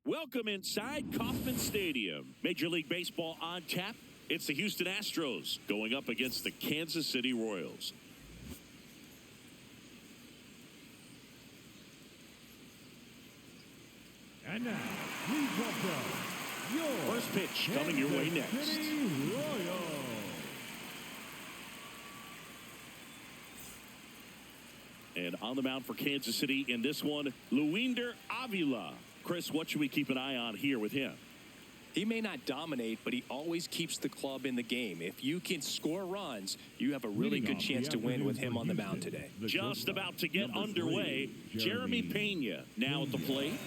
Welcome inside Kauffman Stadium. Major League Baseball on tap. It's the Houston Astros going up against the Kansas City Royals. And now, please welcome your first pitch coming your way next. Royals. And on the mound for Kansas City in this one, Luinder Avila. Chris, what should we keep an eye on here with him? He may not dominate, but he always keeps the club in the game. If you can score runs, you have a really good chance to win with him on the mound today. Just about to get underway, Jeremy Pena now at the plate.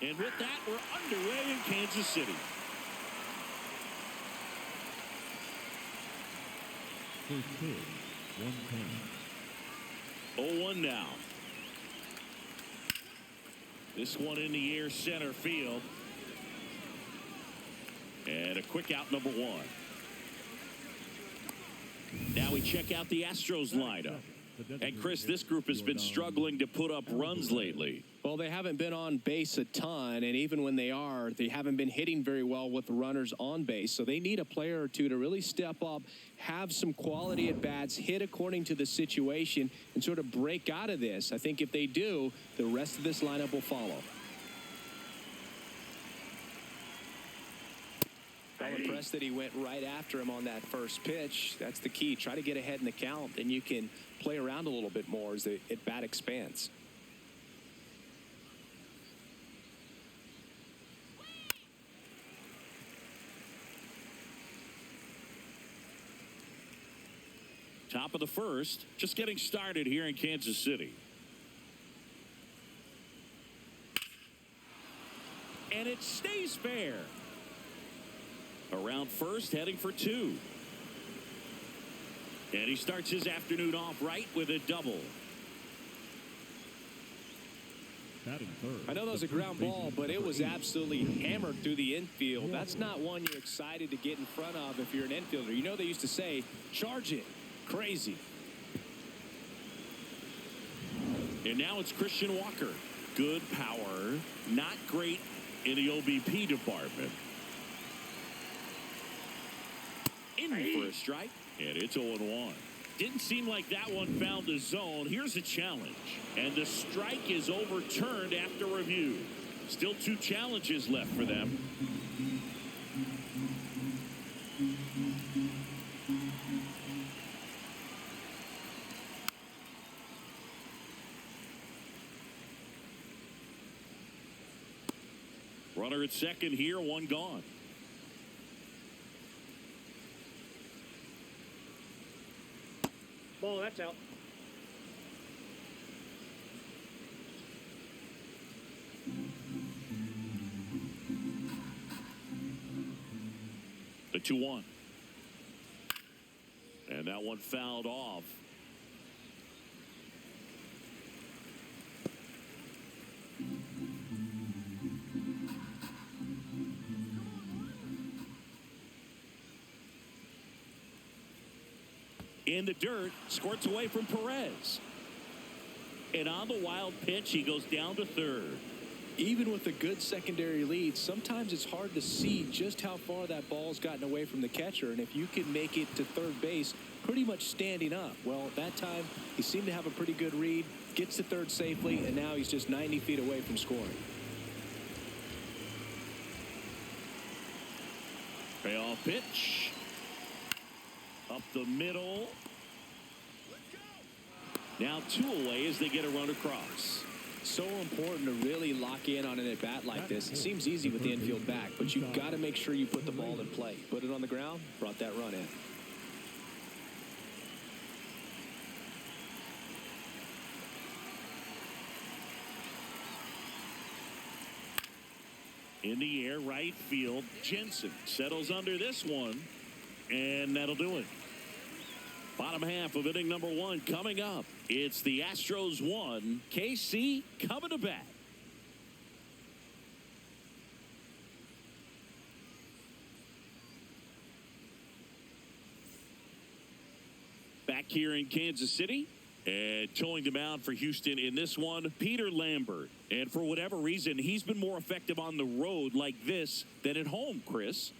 And with that, we're underway in Kansas City. First pitch, 1-1. 0-1 now. This one in the air center field. And a quick out, number one. Now we check out the Astros lineup. And Chris, this group has been struggling to put up runs lately. Well, they haven't been on base a ton, and even when they are, they haven't been hitting very well with runners on base. So they need a player or two to really step up, have some quality at bats, hit according to the situation, and sort of break out of this. I think if they do, the rest of this lineup will follow. I'm impressed that he went right after him on that first pitch. That's the key. Try to get ahead in the count, and you can play around a little bit more as the at-bat expands. Top of the first, just getting started here in Kansas City. And it stays fair. Around first, heading for two. And he starts his afternoon off right with a double. I know that was a ground ball, but it was absolutely hammered through the infield. That's not one you're excited to get in front of if you're an infielder. You know they used to say, charge it. Crazy. And now it's Christian Walker. Good power, not great in the OBP department. In for a strike, and it's 0-1. Didn't seem like that one found the zone. Here's a challenge, and the strike is overturned after review. Still two challenges left for them. Runner at second here, one gone. Ball, that's out. The 2-1. And that one fouled off. In the dirt, squirts away from Perez. And on the wild pitch, he goes down to third. Even with a good secondary lead, sometimes it's hard to see just how far that ball's gotten away from the catcher. And if you can make it to third base pretty much standing up, well, that time he seemed to have a pretty good read, gets to third safely, and now he's just 90 feet away from scoring. Payoff pitch. Up the middle. Now two away as they get a run across. So important to really lock in on an at-bat like this. It seems easy with the infield back, but you've got to make sure you put the ball in play. Put it on the ground, brought that run in. In the air, right field. Jensen settles under this one, and that'll do it. Bottom half of inning number 1 coming up. It's the Astros 1, KC coming to bat. Back here in Kansas City. And towing the mound for Houston in this one, Peter Lambert. And for whatever reason, he's been more effective on the road like this than at home, Chris.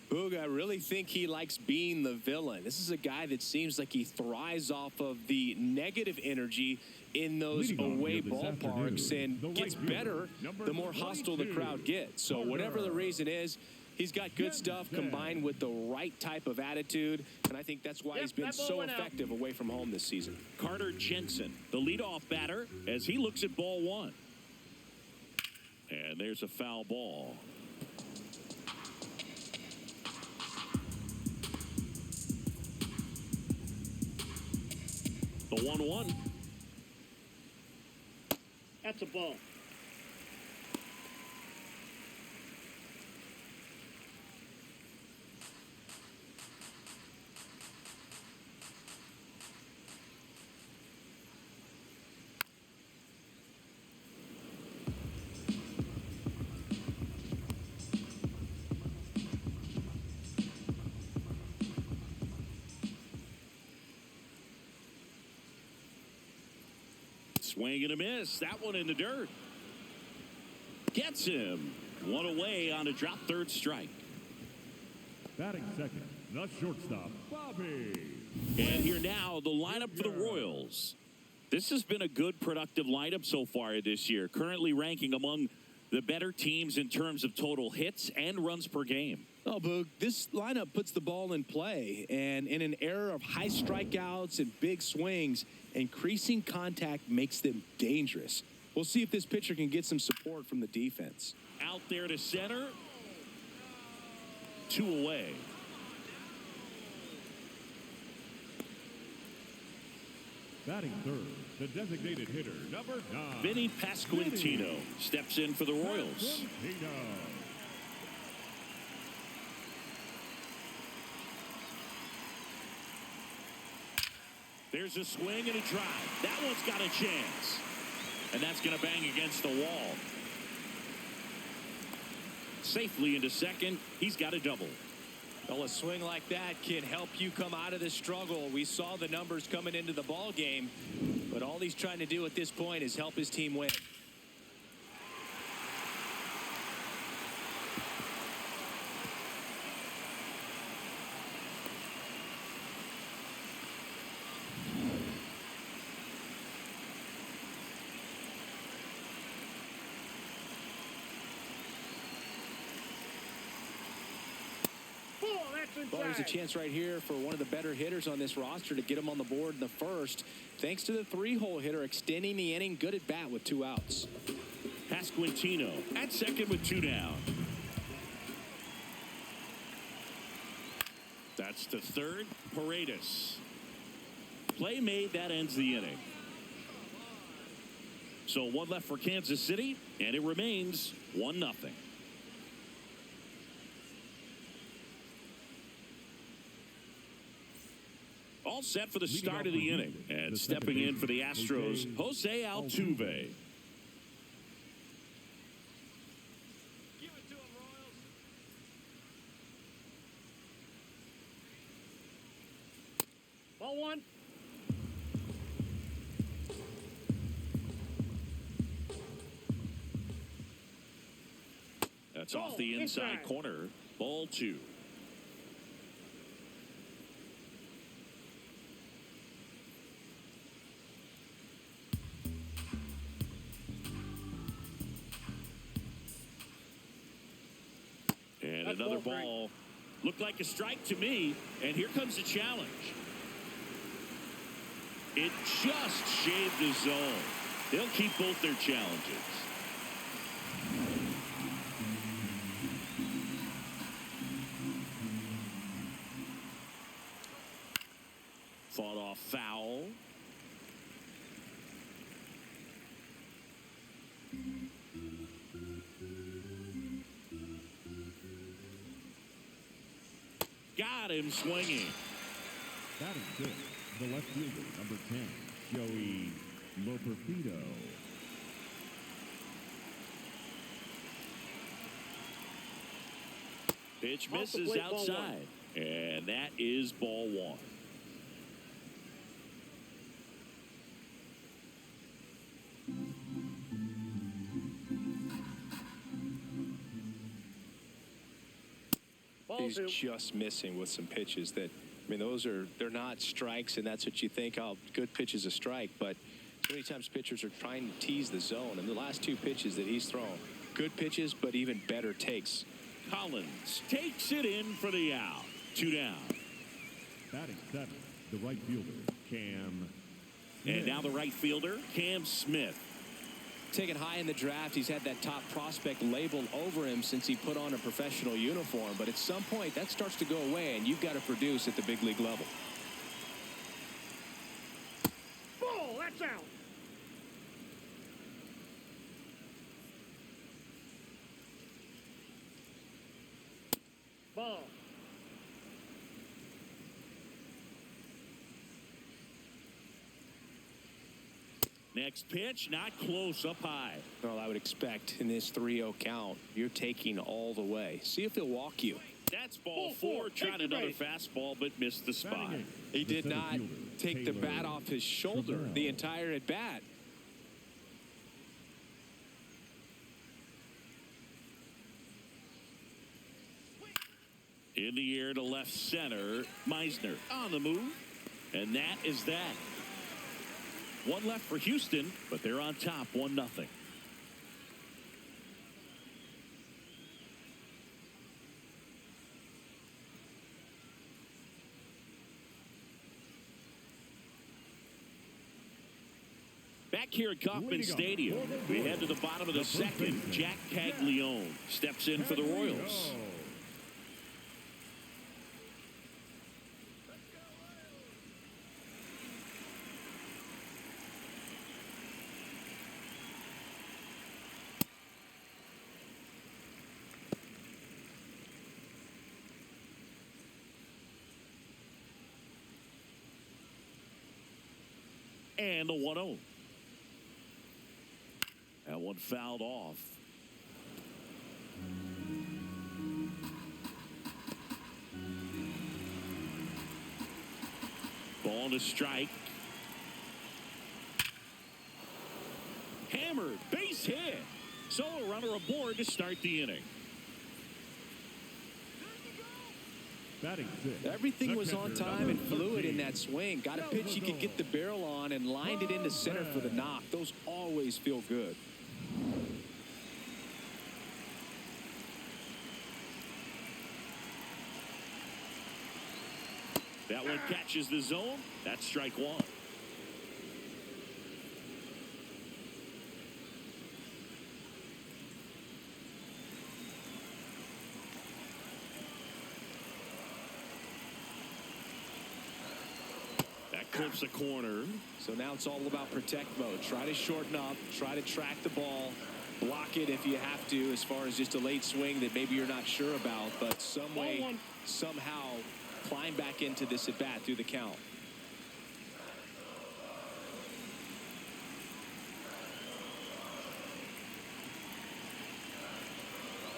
Boog, I really think he likes being the villain. This is a guy that seems like he thrives off of the negative energy in those away ballparks and gets better the more hostile the crowd gets. So whatever the reason is, he's got good stuff combined with the right type of attitude, and I think that's why he's been so effective away from home this season. Carter Jensen, the leadoff batter, as he looks at ball 1. And there's a foul ball. The 1-1. That's a ball. Swing and a miss. That one in the dirt. Gets him. One away on a drop third strike. Batting second, the shortstop, Bobby. And here now, the lineup for the Royals. This has been a good, productive lineup so far this year. Currently ranking among the better teams in terms of total hits and runs per game. Oh, Boog, this lineup puts the ball in play, and in an era of high strikeouts and big swings, increasing contact makes them dangerous. We'll see if this pitcher can get some support from the defense. Out there to center. 2 away. Batting third, the designated hitter, number 9. Vinny Pasquantino steps in for the Royals. There's a swing and a drive. That one's got a chance. And that's going to bang against the wall. Safely into second. He's got a double. Well, a swing like that can help you come out of the struggle. We saw the numbers coming into the ball game, but all he's trying to do at this point is help his team win. Well, there's a chance right here for one of the better hitters on this roster to get him on the board in the first, thanks to the 3-hole hitter extending the inning. Good at bat with 2 outs. Pasquantino at second with 2 down. That's the third. Paredes. Play made. That ends the inning. So 1 left for Kansas City, and it remains 1-0. All set for the start of the inning. And stepping in for the Astros, Jose Altuve. Give it to him, Royals. Ball 1. That's off the inside corner. Ball 2. And another ball. Looked like a strike to me. And here comes the challenge. It just shaved the zone. They'll keep both their challenges. Fought off foul. Got him swinging. Batting fifth, the left fielder, number 10, Joey Loperfido. Pitch Off the misses plate, ball outside. And that is ball one. Ball He's two. just missing with some pitches that, I mean, they're not strikes, and that's what you think, oh, good pitch is a strike. But so many times pitchers are trying to tease the zone. And the last two pitches that he's thrown, good pitches, but even better takes. Collins takes it in for the out. 2 down. Batting seventh, the right fielder, Cam Smith. And now the right fielder, Cam Smith. Taken high in the draft, he's had that top prospect labeled over him since he put on a professional uniform. But at some point, that starts to go away, and you've got to produce at the big league level. Ball, that's out. Ball. Next pitch, not close, up high. Well, I would expect in this 3-0 count, you're taking all the way. See if he'll walk you. That's ball Ball four. four. Tried Take the another base. fastball, but missed the spot. Batting eighth, He the did center not fielder, take the bat Taylor off his shoulder Trammell. the entire at bat. In the air to left center, Meisner on the move. And that is that. One left for Houston, but they're on top 1-0. Back here at Kauffman Stadium, we head to the bottom of the second. Jack Caglione steps in for the Royals. And the 1-0. That one fouled off. Ball to strike. Hammered, base hit. So a runner aboard to start the inning. Batting sixth, Everything the was on catcher, time and number fluid in 13, that swing. Got a pitch you could get the barrel on and lined it into center for the knock. Those always feel good. That one catches the zone. That's strike one. That clips a corner. So now it's all about protect mode. Try to shorten up, try to track the ball, block it if you have to, as far as just a late swing that maybe you're not sure about, but some way, somehow climb back into this at bat through the count.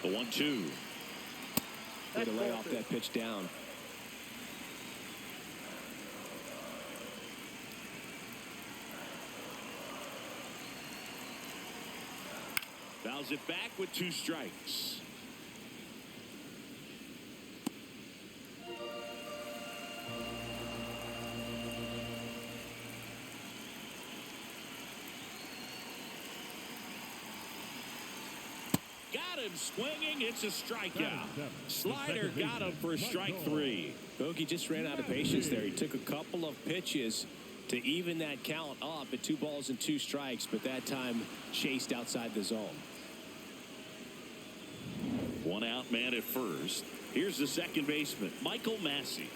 The 1-2. Way to lay off that pitch down. Fouls it back with 2 strikes. Got him swinging. It's a strikeout. Slider got him for strike 3. Bogey just ran out of patience there. He took a couple of pitches to even that count up at 2 balls and 2 strikes, but that time chased outside the zone. 1 out, man at first. Here's the second baseman, Michael Massey.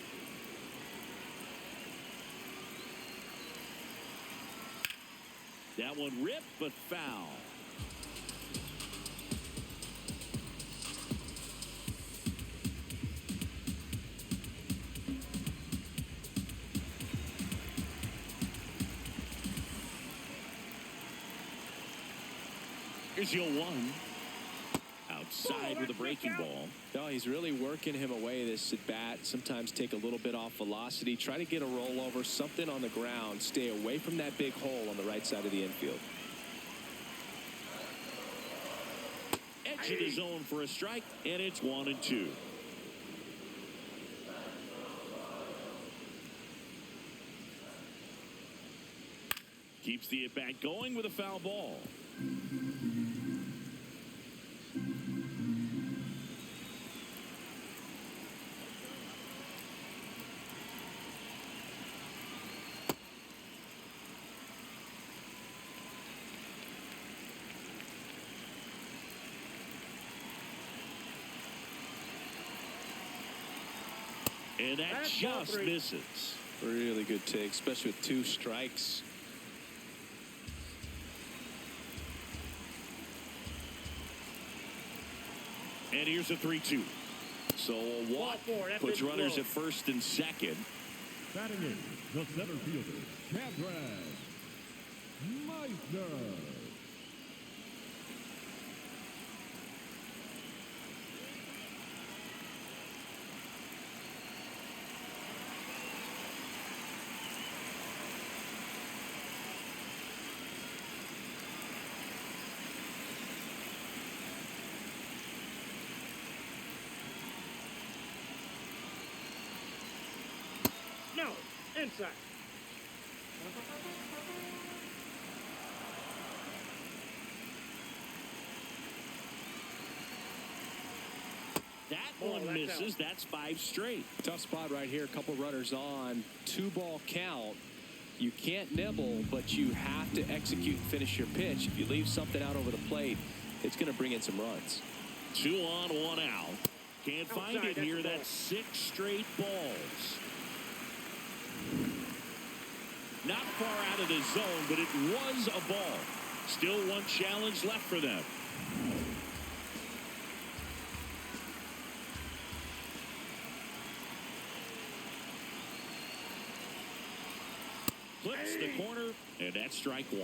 That one ripped, but foul. Here's 0-1. Outside with a breaking ball. No, he's really working him away, this at bat. Sometimes take a little bit off velocity. Try to get a rollover, something on the ground. Stay away from that big hole on the right side of the infield. Edge of the zone for a strike, and it's 1-2. Keeps the at-bat going with a foul ball. And that just misses. Really good take, especially with 2 strikes. And here's a 3-2. So a walk puts runners at first and second. Batting in, the center fielder, Cameron Meisner. No, inside. That one misses. That's 5 straight. Tough spot right here. A couple runners on. 2-ball count. You can't nibble, but you have to execute and finish your pitch. If you leave something out over the plate, it's going to bring in some runs. 2 on, 1 out. Can't find it here. That's 6 straight balls. Not far out of the zone, but it was a ball. Still 1 challenge left for them. Clips the corner, and that's strike 1.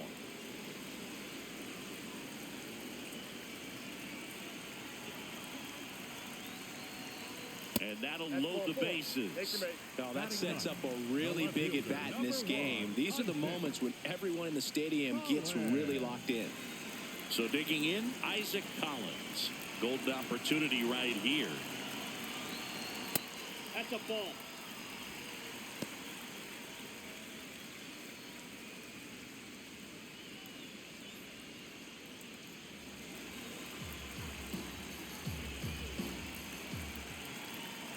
And that'll load the bases. Now that sets up a really big at bat in this game. These are the moments when everyone in the stadium gets really locked in. So digging in, Isaac Collins. Golden opportunity right here. That's a ball.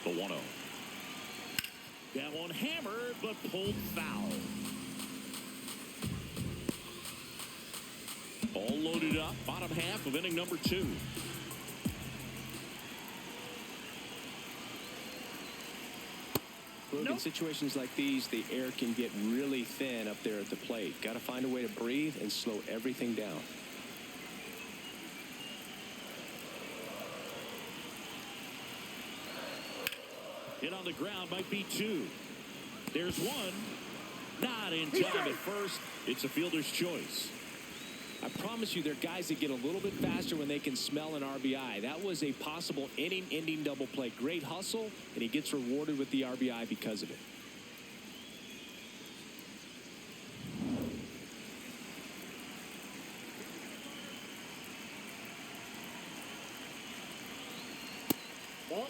The 1-0. That one hammered, but pulled foul. All loaded up, bottom half of inning number 2. In situations like these, the air can get really thin up there at the plate. Got to find a way to breathe and slow everything down. Hit on the ground might be 2. There's 1. Not in time at first. It's a fielder's choice. I promise you, there are guys that get a little bit faster when they can smell an RBI. That was a possible inning-ending double play. Great hustle, and he gets rewarded with the RBI because of it. Ball.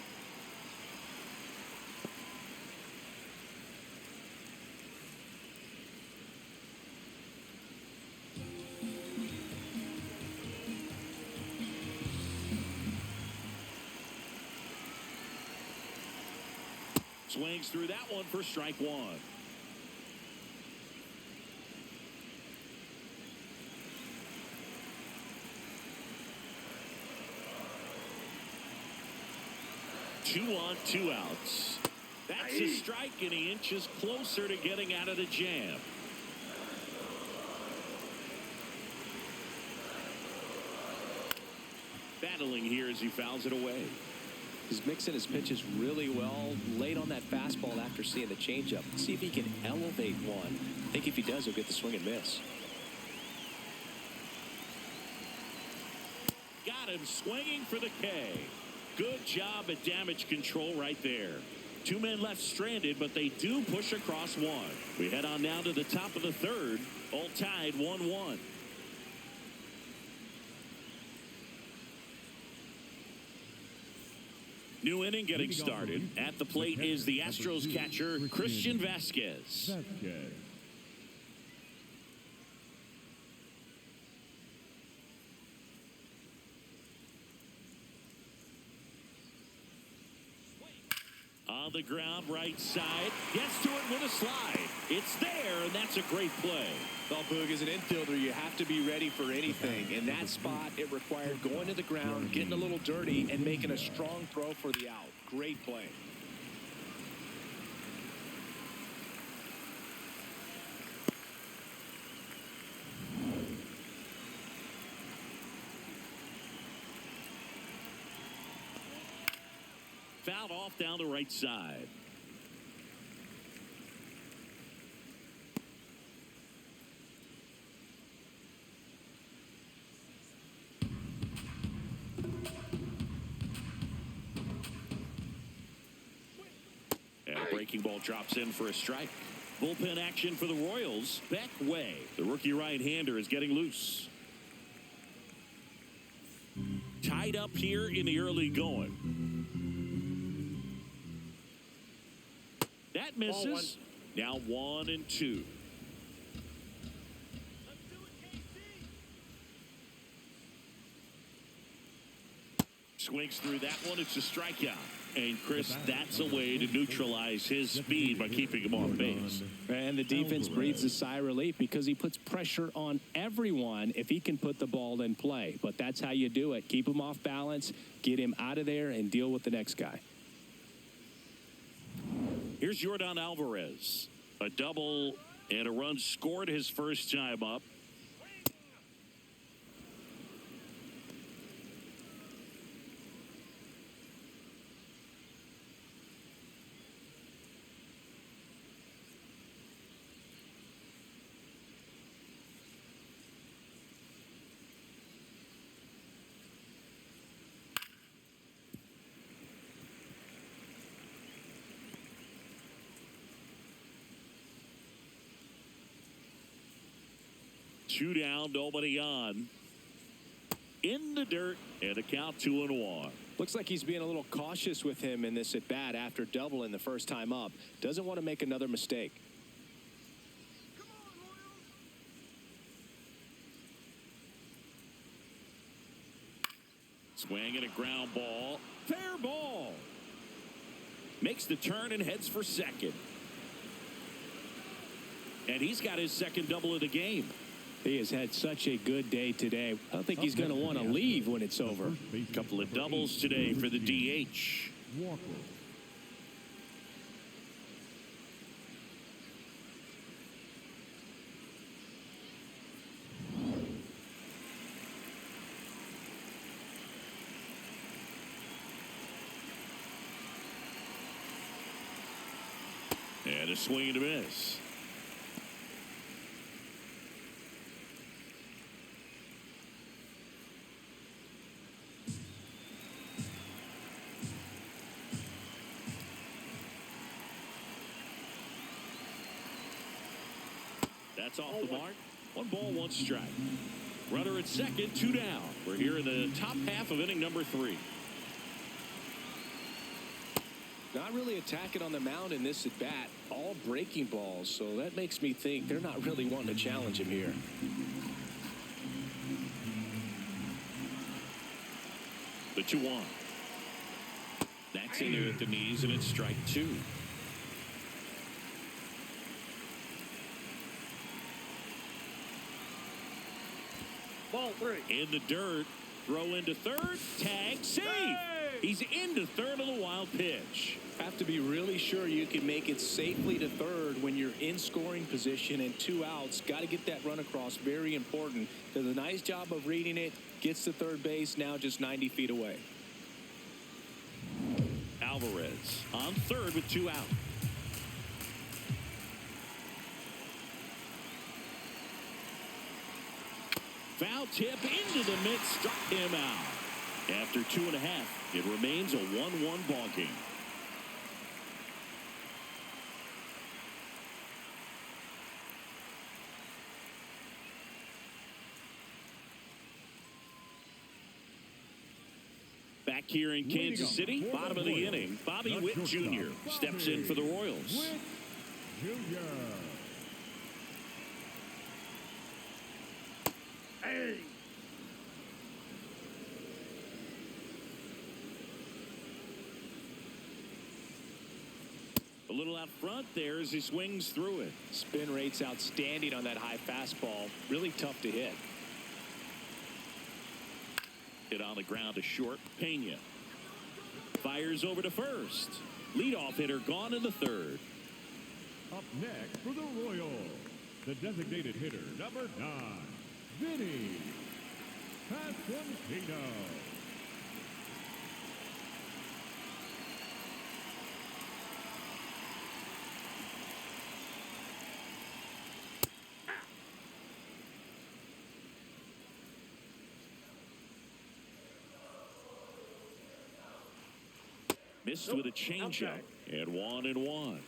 Swings through that one for strike 1. Two on, 2 outs. That's a strike, and he inches closer to getting out of the jam. Battling here as he fouls it away. He's mixing his pitches really well. Late on that fastball after seeing the changeup. See if he can elevate one. I think if he does, he'll get the swing and miss. Got him swinging for the K. Good job at damage control right there. Two men left stranded, but they do push across one. We head on now to the top of the third. All tied 1-1. New inning getting started. At the plate is the Astros catcher, Christian Vasquez. On the ground, right side. Gets to it with a slide. It's there, and that's a great play. Well, Boog, as an infielder, you have to be ready for anything. In that spot, it required going to the ground, getting a little dirty, and making a strong throw for the out. Great play. Fouled off down the right side. And a breaking ball drops in for a strike. Bullpen action for the Royals. Beck Way, the rookie right-hander, is getting loose. Tied up here in the early going. That misses. Now 1-2. Swings through that one. It's a strikeout. And Chris, that's a way to neutralize his speed by keeping him off base. And the defense breathes a sigh of relief because he puts pressure on everyone if he can put the ball in play. But that's how you do it. Keep him off balance, get him out of there, and deal with the next guy. Here's Yordan Alvarez. A double and a run scored his first time up. Two down, nobody on. In the dirt, and a count 2-1. Looks like he's being a little cautious with him in this at bat after doubling the first time up. Doesn't want to make another mistake. Swing and a ground ball. Fair ball. Makes the turn and heads for second. And he's got his second double of the game. He has had such a good day today. I don't think he's going to want to leave when it's over. A couple of doubles today for the DH. Walker. And a swing and a miss. That's off the mark. 1 ball, 1 strike. Runner at second, 2 down. We're here in the top half of inning number 3. Not really attacking on the mound in this at bat. All breaking balls. So that makes me think they're not really wanting to challenge him here. The 2-1. That's in there at the knees, and it's strike 2. Ball 3. In the dirt. Throw into third. Tag. Save. Hey! He's into third on the wild pitch. Have to be really sure you can make it safely to third when you're in scoring position and 2 outs. Got to get that run across. Very important. Does a nice job of reading it. Gets to third base. Now just 90 feet away. Alvarez on third with 2 out. foul tip into the mid, struck him out. After 2.5, it remains a 1-1 ball game. Back here in Kansas City, bottom of the inning, Bobby Witt Jr. steps in for the Royals. Hey. A little out front there as he swings through it. Spin rate's outstanding on that high fastball. Really tough to hit. Hit on the ground to short. Pena fires over to first. Leadoff hitter gone in the third. Up next for the Royals, the designated hitter, number 9, Vinny Pasquantino. Missed with a changeup. And 1-1.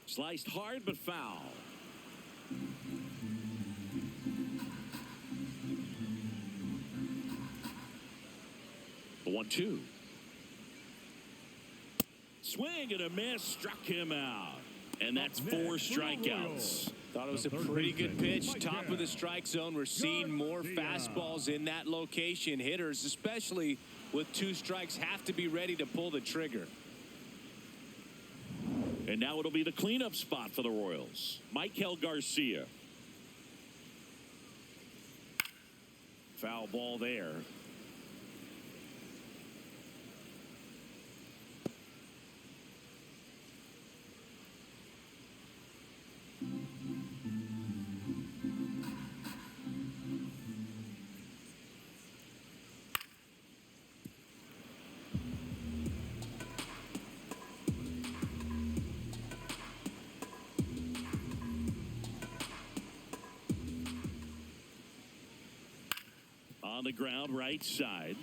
Sliced hard but foul. The 1-2. Swing and a miss, struck him out. And that's 4 strikeouts. Thought it was a pretty good pitch. Top of the strike zone. We're seeing more fastballs in that location. Hitters, especially with 2 strikes, have to be ready to pull the trigger. And now it'll be the cleanup spot for the Royals. Michael Garcia. Foul ball there. On the ground, right side.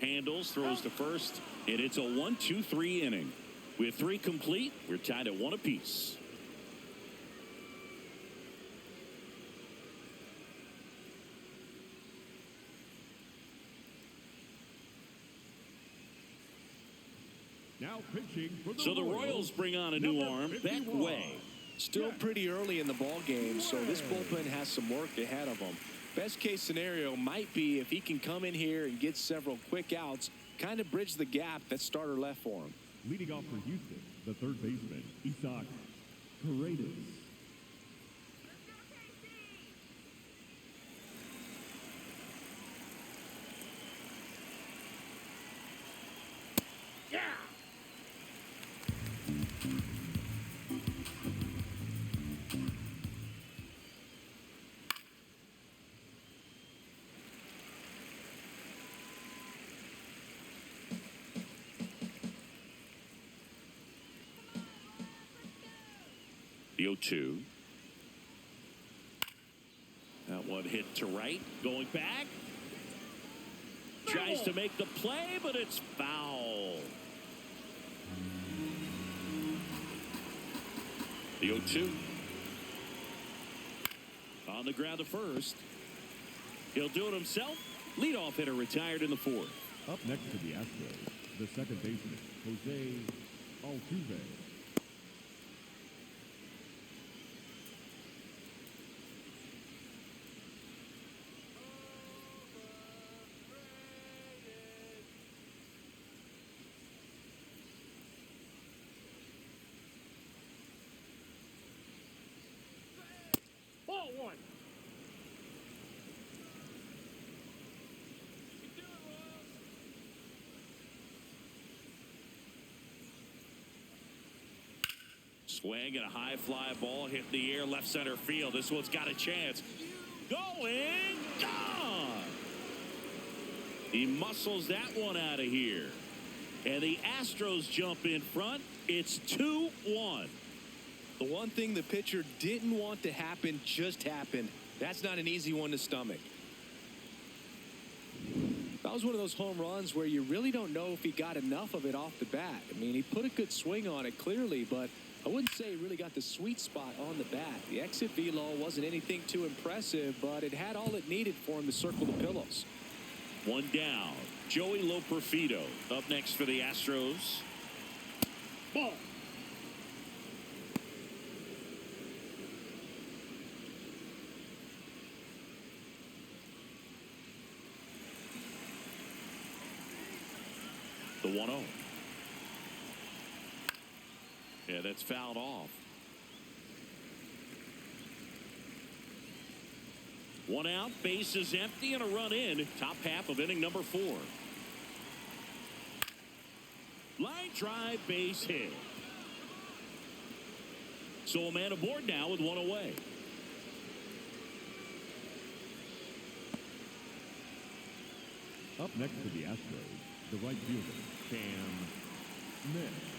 Handles, throws to first, and it's a 1-2-3 inning. With 3 complete, we're tied at 1 apiece. Now pitching for the So the Royals bring on a new arm, Beck Way. Still pretty early in the ball game, so this bullpen has some work ahead of them. Best case scenario might be if he can come in here and get several quick outs, kind of bridge the gap that starter left for him. Leading off for Houston, the third baseman, Isaac Paredes. Yeah. The 0-2. That one hit to right. Going back. Tries to make the play, but it's foul. The 0-2. On the ground to first. He'll do it himself. Leadoff hitter retired in the 4th. Up next to the Astros, the second baseman, Jose Altuve. Ball 1. Swing and a high fly ball hit in the air, left center field. This one's got a chance. Going, gone. He muscles that one out of here. And the Astros jump in front. It's 2-1. The one thing the pitcher didn't want to happen just happened. That's not an easy one to stomach. That was one of those home runs where you really don't know if he got enough of it off the bat. I mean, he put a good swing on it clearly, but I wouldn't say he really got the sweet spot on the bat. The exit velo wasn't anything too impressive, but it had all it needed for him to circle the pillows. One down. Joey Loperfido up next for the Astros. Ball. The 1-0. Yeah, that's fouled off. One out, base is empty, and a run in. Top half of inning number 4. Line drive, base hit. So a man aboard now with one away. Up next for the Astros, the right fielder, Cam Smith.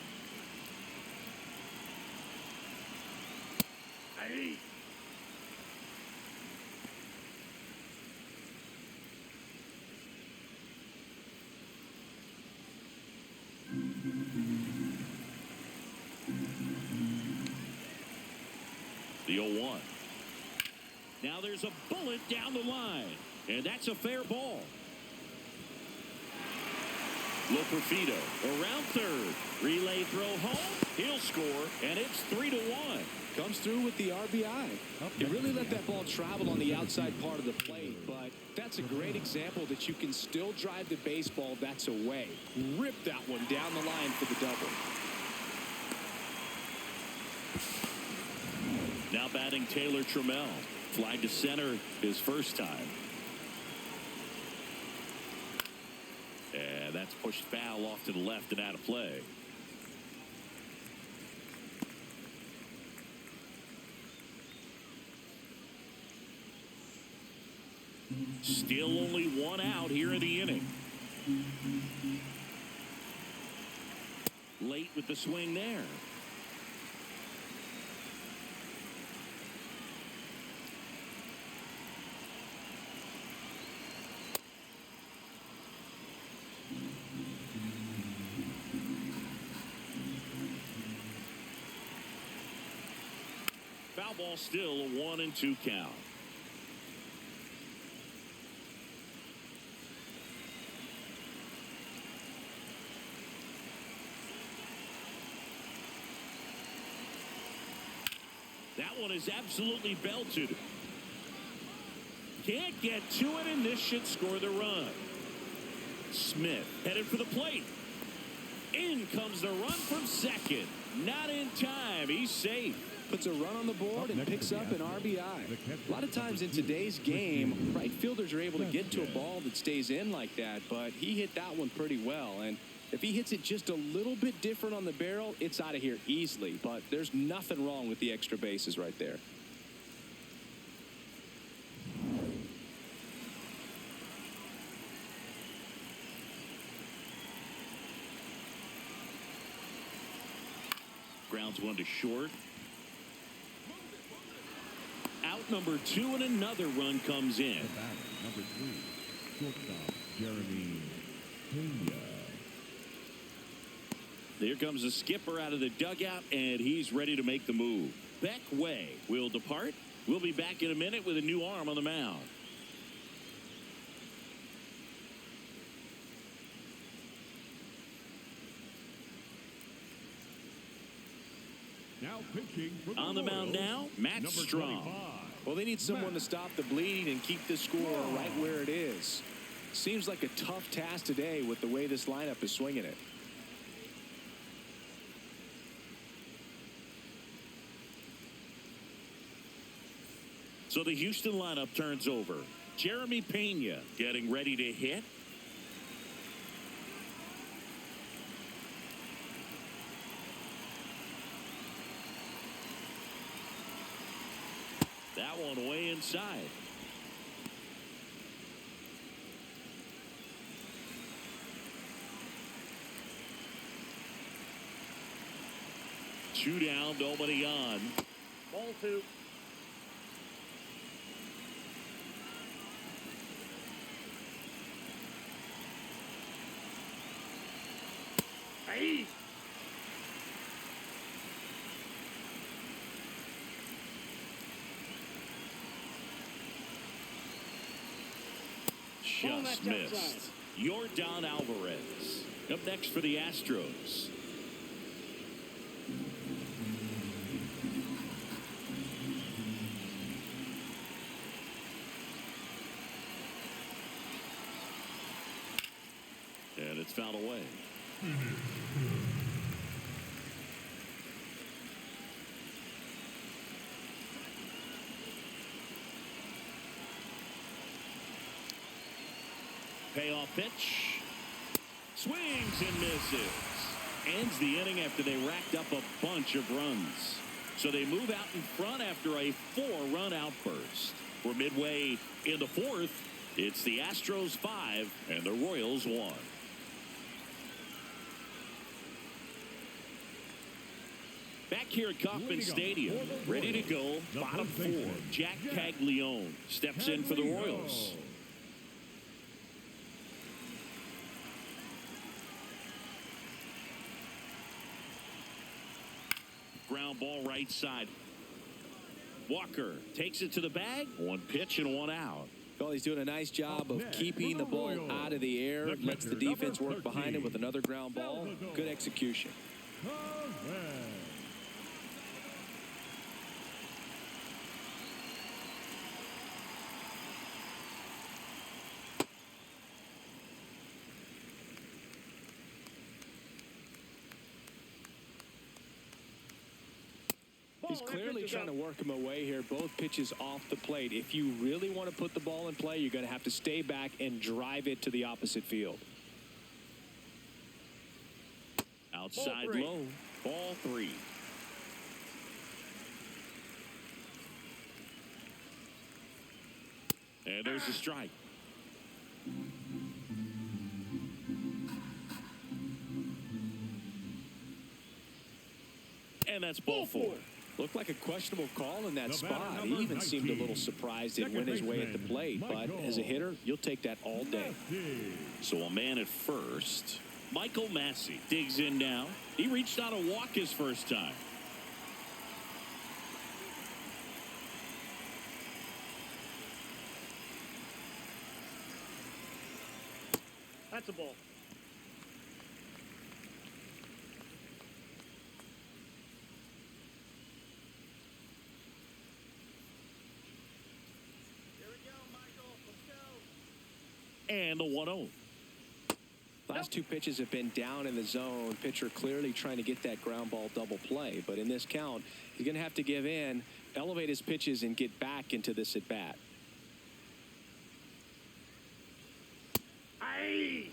Hey. The 0-1. Now there's a bullet down the line, and that's a fair ball. Loperfido around third. Relay throw home. He'll score, and it's 3-1. Comes through with the RBI. He really let that ball travel on the outside part of the plate, but that's a great example that you can still drive the baseball that's away. Rip that one down the line for the double. Now batting Taylor Trammell. Fly to center his first time. And that's pushed foul off to the left and out of play. Still only one out here in the inning. Late with the swing there. Foul ball, still a 1-2 count. That one is absolutely belted. Can't get to it, and this should score the run. Smith headed for the plate. In comes the run from second. Not in time. He's safe. Puts a run on the board and picks up an RBI. A lot of times in today's game, right fielders are able to get to a ball that stays in like that, but he hit that one pretty well. And if he hits it just a little bit different on the barrel, it's out of here easily. But there's nothing wrong with the extra bases right there. Grounds one to short. Out number 2, and another run comes in. Number 3, shortstop Jeremy Pena. There comes the skipper out of the dugout, and he's ready to make the move. Beck Way will depart. We'll be back in a minute with a new arm on the mound. Now pitching for On the mound now, Matt number Strong. 25. Well, they need someone to stop the bleeding and keep the score right where it is. Seems like a tough task today with the way this lineup is swinging it. So the Houston lineup turns over. Jeremy Pena getting ready to hit. That one way inside. 2 down, nobody on. Ball 2. Hey. Just missed. Yordan Alvarez up next for the Astros. And it's fouled away. Payoff pitch. Swings and misses. Ends the inning after they racked up a bunch of runs. So they move out in front after a 4-run outburst. We're midway in the 4th. It's the Astros 5 and the Royals 1. Back here at Kauffman Stadium, ready to go, bottom 4. Jack Caglione steps in for the Royals. Ground ball right side. Walker takes it to the bag. 1 pitch and 1 out. Well, he's doing a nice job of keeping the ball out of the air. Lets the defense work behind him with another ground ball. Good execution. He's clearly trying to work him away here. Both pitches off the plate. If you really want to put the ball in play, you're going to have to stay back and drive it to the opposite field. Outside low. Ball 3. And there's a strike. And that's ball 4. Looked like a questionable call in that spot. He even seemed a little surprised it went his way at the plate. But as a hitter, you'll take that all day. So a man at first. Michael Massey digs in now. He reached out a walk his first time. That's a ball. And the 1-0. Last 2 pitches have been down in the zone. Pitcher clearly trying to get that ground ball double play. But in this count, he's going to have to give in, elevate his pitches, and get back into this at bat. Aye.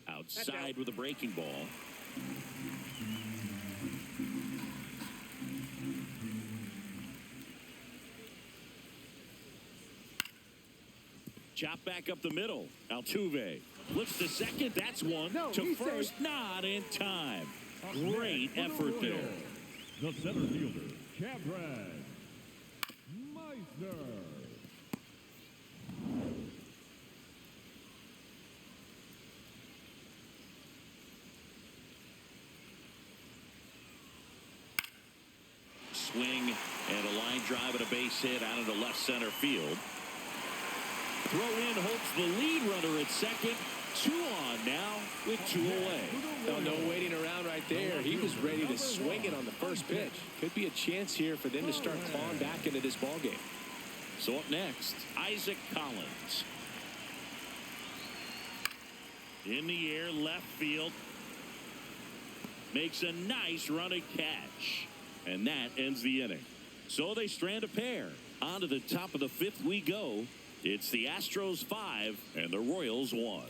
Outside with a breaking ball. Chop back up the middle. Altuve lifts to second. That's one. To first, not in time. Great effort there. The center fielder, Cabrera. Meister. Swing and a line drive and a base hit out into left center field. Throw in hopes the lead runner at second. 2 on now with 2 away. Oh, no waiting around right there. He was ready to swing it on the first pitch. Could be a chance here for them to start clawing back into this ball game. So up next, Isaac Collins. In the air, left field. Makes a nice running catch. And that ends the inning. So they strand a pair. On to the top of the 5th we go. It's the Astros 5 and the Royals 1.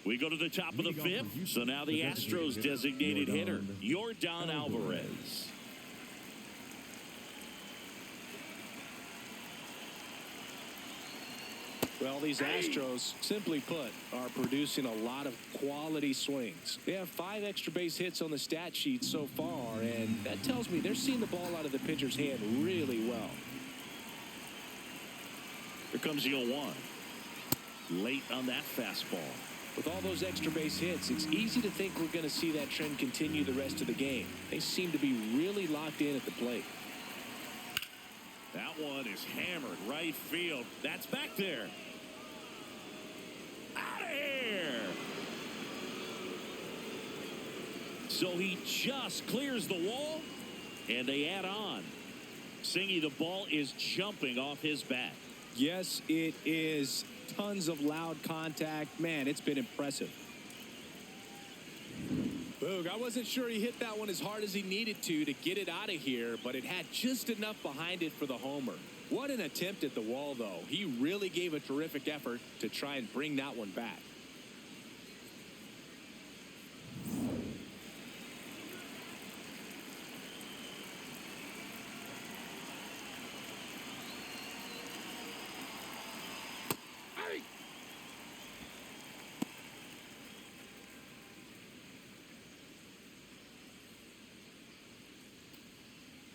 We go to the top of the fifth. So now the Astros designated hitter, Yordan Alvarez. Well, these Astros, simply put, are producing a lot of quality swings. They have 5 extra base hits on the stat sheet so far, and that tells me they're seeing the ball out of the pitcher's hand really well. Here comes the 0-1. Late on that fastball. With all those extra base hits, it's easy to think we're going to see that trend continue the rest of the game. They seem to be really locked in at the plate. That one is hammered right field. That's back there. Out of here. So he just clears the wall, and they add on. Singy, the ball is jumping off his bat. Yes, it is. Tons of loud contact. Man, it's been impressive. Boog, I wasn't sure he hit that one as hard as he needed to get it out of here, but it had just enough behind it for the homer. What an attempt at the wall, though. He really gave a terrific effort to try and bring that one back.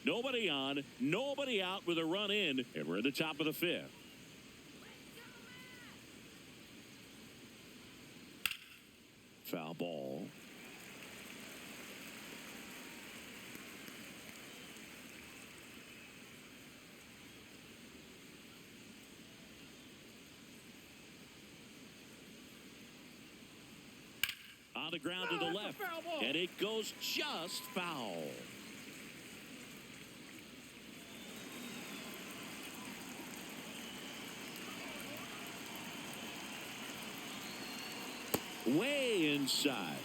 Nobody on, nobody out with a run in, and we're at the top of the fifth. Foul ball. On the ground to the left, and it goes just foul. Way inside.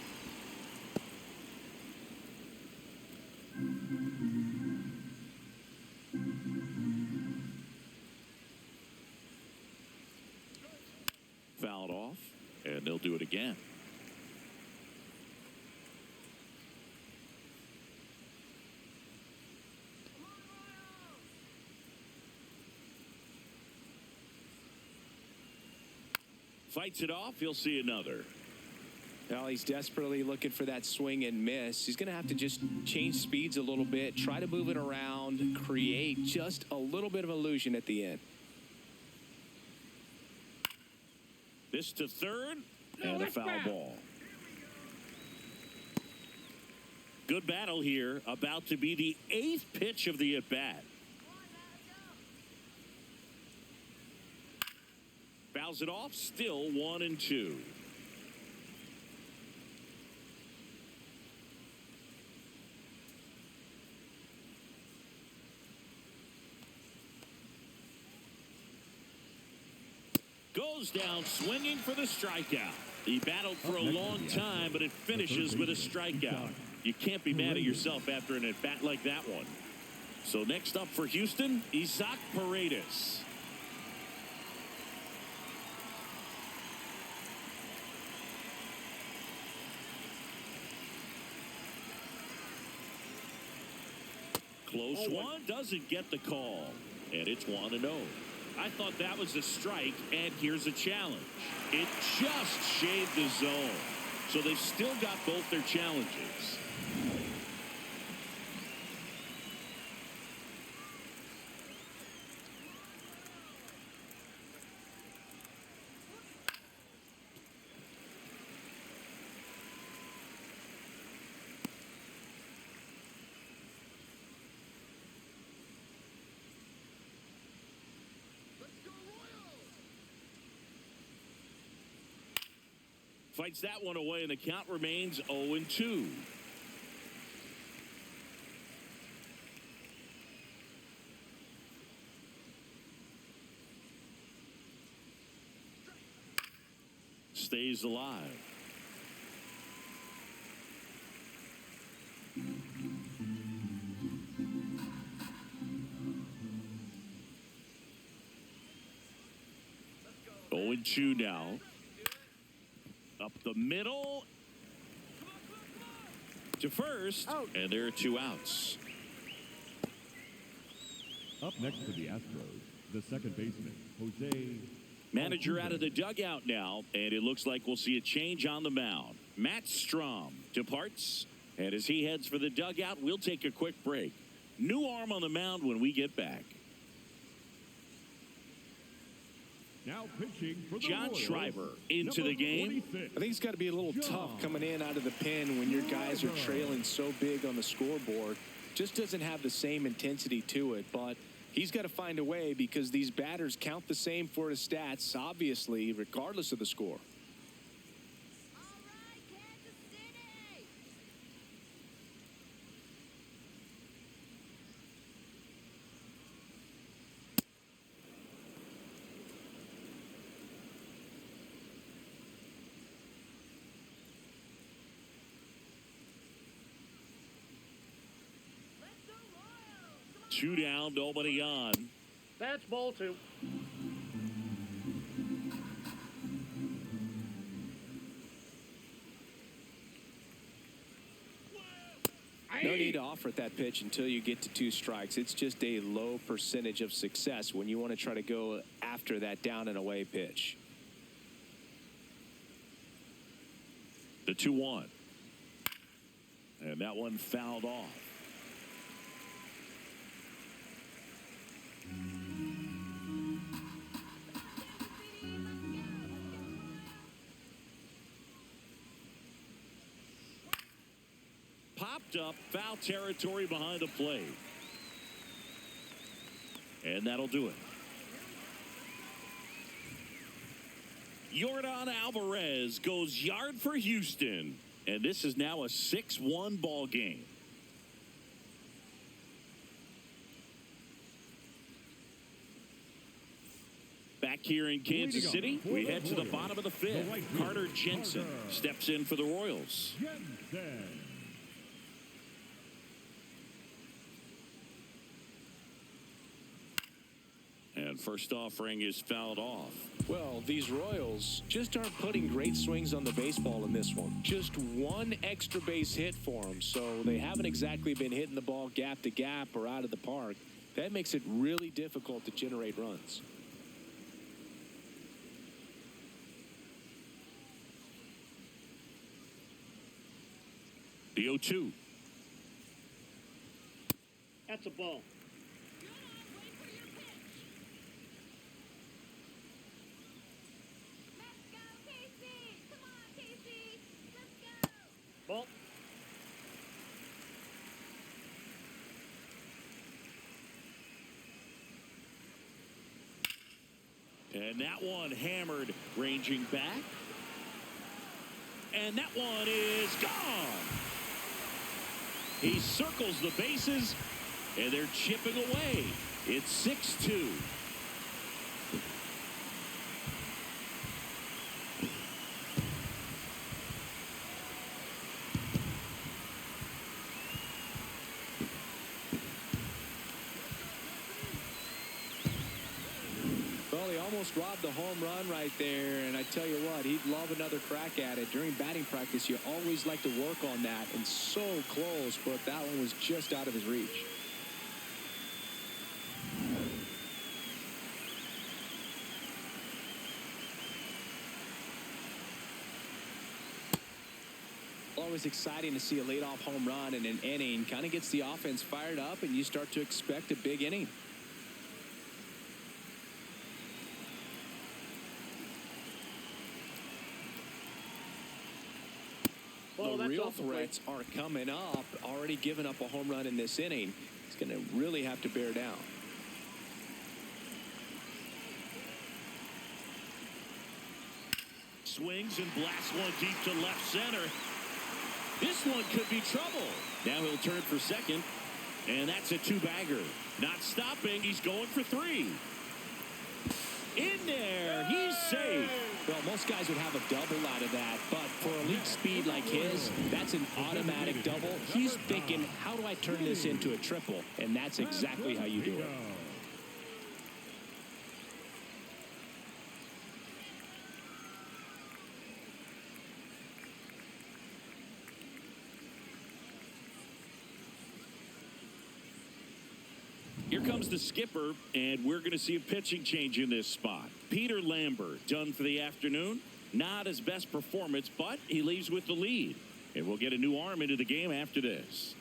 Fouled off, and they'll do it again. Fights it off. He'll see another. Well, he's desperately looking for that swing and miss. He's going to have to just change speeds a little bit, try to move it around, create just a little bit of illusion at the end. This to third, and a foul ball. Good battle here, about to be the 8th pitch of the at-bat. Fouls it off, still 1-2. Goes down swinging for the strikeout. He battled for a long time, but it finishes with a strikeout. You can't be mad at yourself after an at-bat like that one. So next up for Houston, Isaac Paredes. Close one, doesn't get the call, and it's 1-0. I thought that was a strike, and here's a challenge. It just shaved the zone, so they've still got both their challenges. Fights that one away, and the count remains 0-2. Stays alive. 0-2 now. Up the middle to first, and there are 2 outs. Up next for the Astros, the second baseman, Jose. Manager out of the dugout now, and it looks like we'll see a change on the mound. Matt Strom departs, and as he heads for the dugout, we'll take a quick break. New arm on the mound when we get back. Now pitching for the John Royals, Schreiber into the game. 26. I think it's got to be a little tough coming in out of the pen when your guys are trailing so big on the scoreboard. Just doesn't have the same intensity to it, but he's got to find a way because these batters count the same for his stats, obviously, regardless of the score. Two down, nobody on. That's ball 2. No need to offer at that pitch until you get to 2 strikes. It's just a low percentage of success when you want to try to go after that down and away pitch. The 2-1. And that one fouled off. Popped up, foul territory behind the plate. And that'll do it. Yordan Alvarez goes yard for Houston. And this is now a 6-1 ball game. Back here in Kansas City, we head to the bottom of the 5th. Carter Jensen steps in for the Royals. Jensen. And first offering is fouled off. Well, these Royals just aren't putting great swings on the baseball in this one. Just one extra base hit for them, so they haven't exactly been hitting the ball gap to gap or out of the park. That makes it really difficult to generate runs. The 0-2. That's a ball. Ball. And that one hammered, ranging back. And that one is gone. He circles the bases, and they're chipping away. It's 6-2. Well, he almost robbed a home run right there, and I tell you what, he'd love another crack at it. During batting practice, you always like to work on that, and so close, but that one was just out of his reach. Always exciting to see a leadoff home run in an inning. Kind of gets the offense fired up, and you start to expect a big inning. Ball, The real off the plate. threats are coming up. Already given up a home run in this inning. He's going to really have to bear down. Swings and blasts one deep to left center. This one could be trouble. Now he'll turn for second, and that's a 2-bagger. Not stopping. He's going for 3. In there. He's safe. Well, most guys would have a double out of that, but for elite speed like his, that's an automatic double. He's thinking, how do I turn this into a triple? And that's exactly how you do it. Here comes the skipper, and we're going to see a pitching change in this spot. Peter Lambert done for the afternoon. Not his best performance, but he leaves with the lead. And we'll get a new arm into the game after this.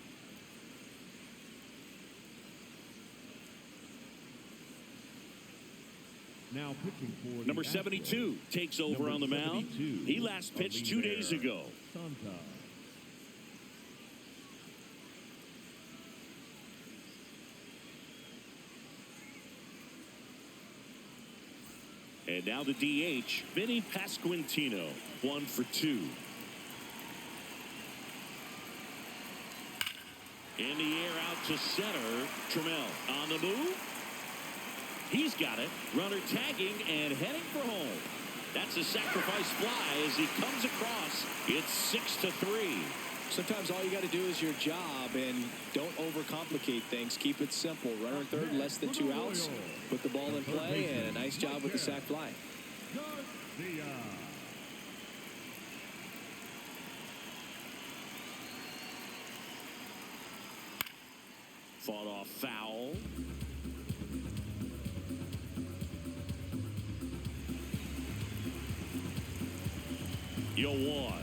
Now pitching for the Number Astros, 72 takes over number on the mound. 72 He last pitched 2 days ago. Santa. And now the DH, Vinny Pasquantino, 1 for 2. In the air out to center. Trammell on the move. He's got it. Runner tagging and heading for home. That's a sacrifice fly as he comes across. It's 6-3. Sometimes all you got to do is your job and don't overcomplicate things. Keep it simple. Runner third, less than 2 outs. Put the ball in play, and a nice job with the sac fly. Fought off foul. Yo, one.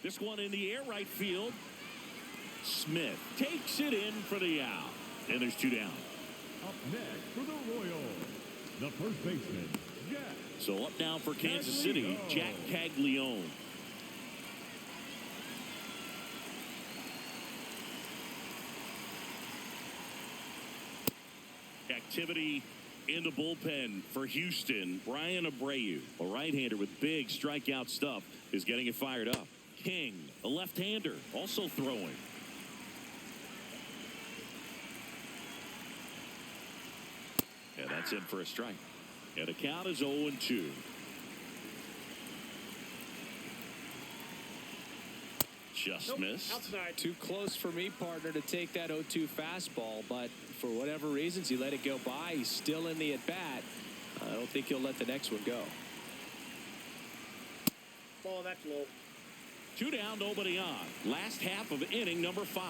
This one in the air right field. Smith takes it in for the out. And there's 2 down. Up next for the Royals, the first baseman, Jack. So up now for Kansas City, Jack Caglione. Activity in the bullpen for Houston. Brian Abreu, a right-hander with big strikeout stuff, is getting it fired up. King, a left-hander, also throwing. And that's in for a strike. And the count is 0-2. Just missed. Outside. Too close for me, partner, to take that 0-2 fastball, but for whatever reasons, he let it go by. He's still in the at-bat. I don't think he'll let the next one go. Ball, that's low. 2 down, nobody on. Last half of inning number 5.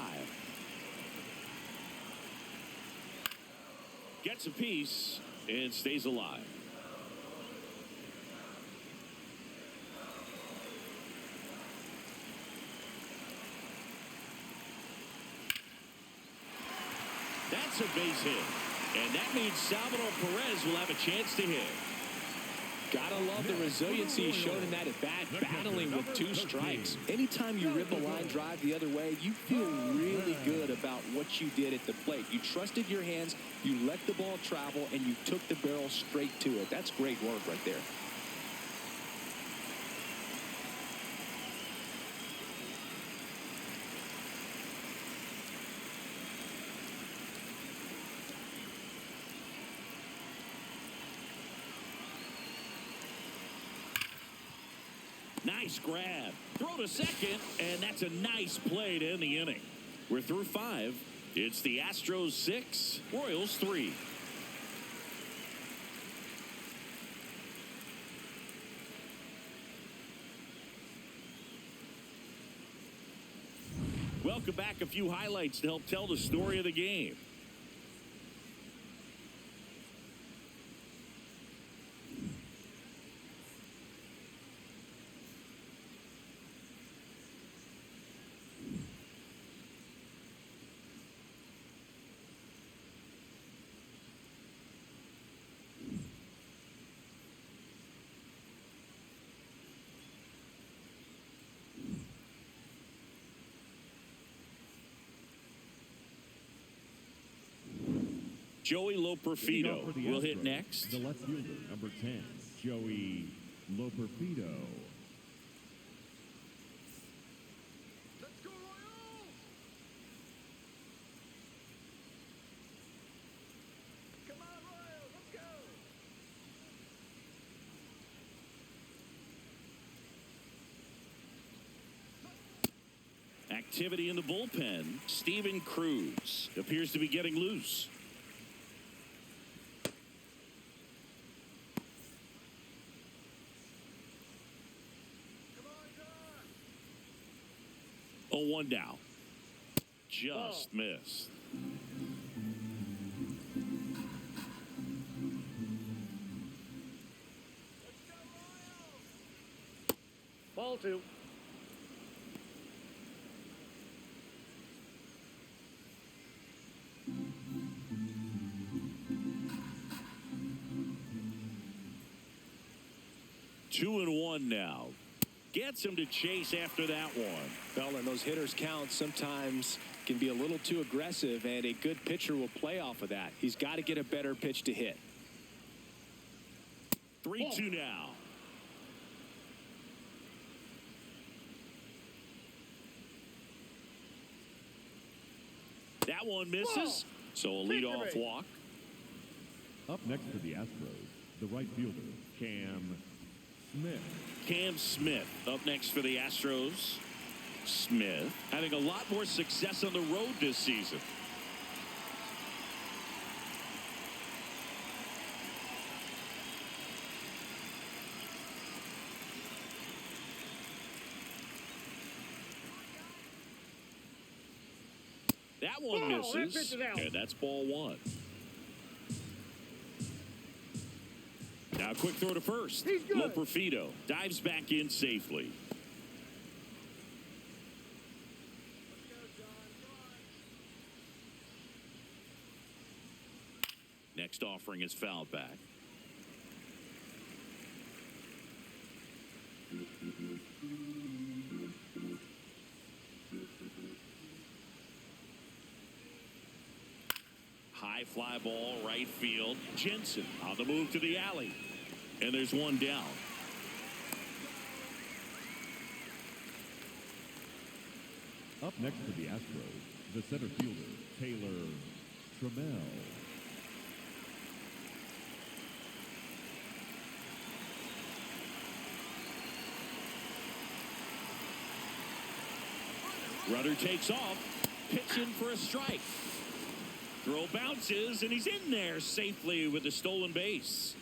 Gets a piece and stays alive. That's a base hit. And that means Salvador Perez will have a chance to hit. Gotta love the resiliency he showed in that at-bat, battling with 2 strikes. Anytime you rip a line drive the other way, you feel really good about what you did at the plate. You trusted your hands, you let the ball travel, and you took the barrel straight to it. That's great work right there. Nice grab. Throw to second, and that's a nice play to end the inning. We're through 5. It's the Astros 6, Royals 3. Welcome back. A few highlights to help tell the story of the game. Joey Loperfido will hit next. The left fielder, number 10, Joey Loperfido. Let's go, Royals! Come on, Royals, let's go! Activity in the bullpen. Steven Cruz appears to be getting loose. Oh, 1 down. Just missed. Ball two. Two and one now. Gets him to chase after that one. Well, and those hitters count sometimes can be a little too aggressive, and a good pitcher will play off of that. He's got to get a better pitch to hit. 3-2 now. That one misses. So a leadoff walk. Up next for the Astros, the right fielder, Cam Smith. Cam Smith up next for the Astros. Smith having a lot more success on the road this season. That one Oh, that misses, pitch is out. and that's ball one. Now a quick throw to first. He's good. Loperfido dives back in safely. Next offering is fouled back. High fly ball, right field. Jensen on the move to the alley. And there's one down. Up next for the Astros, the center fielder, Taylor Trammell. Rudder takes off, pitching for a strike. Throw bounces, and he's in there safely with the stolen base.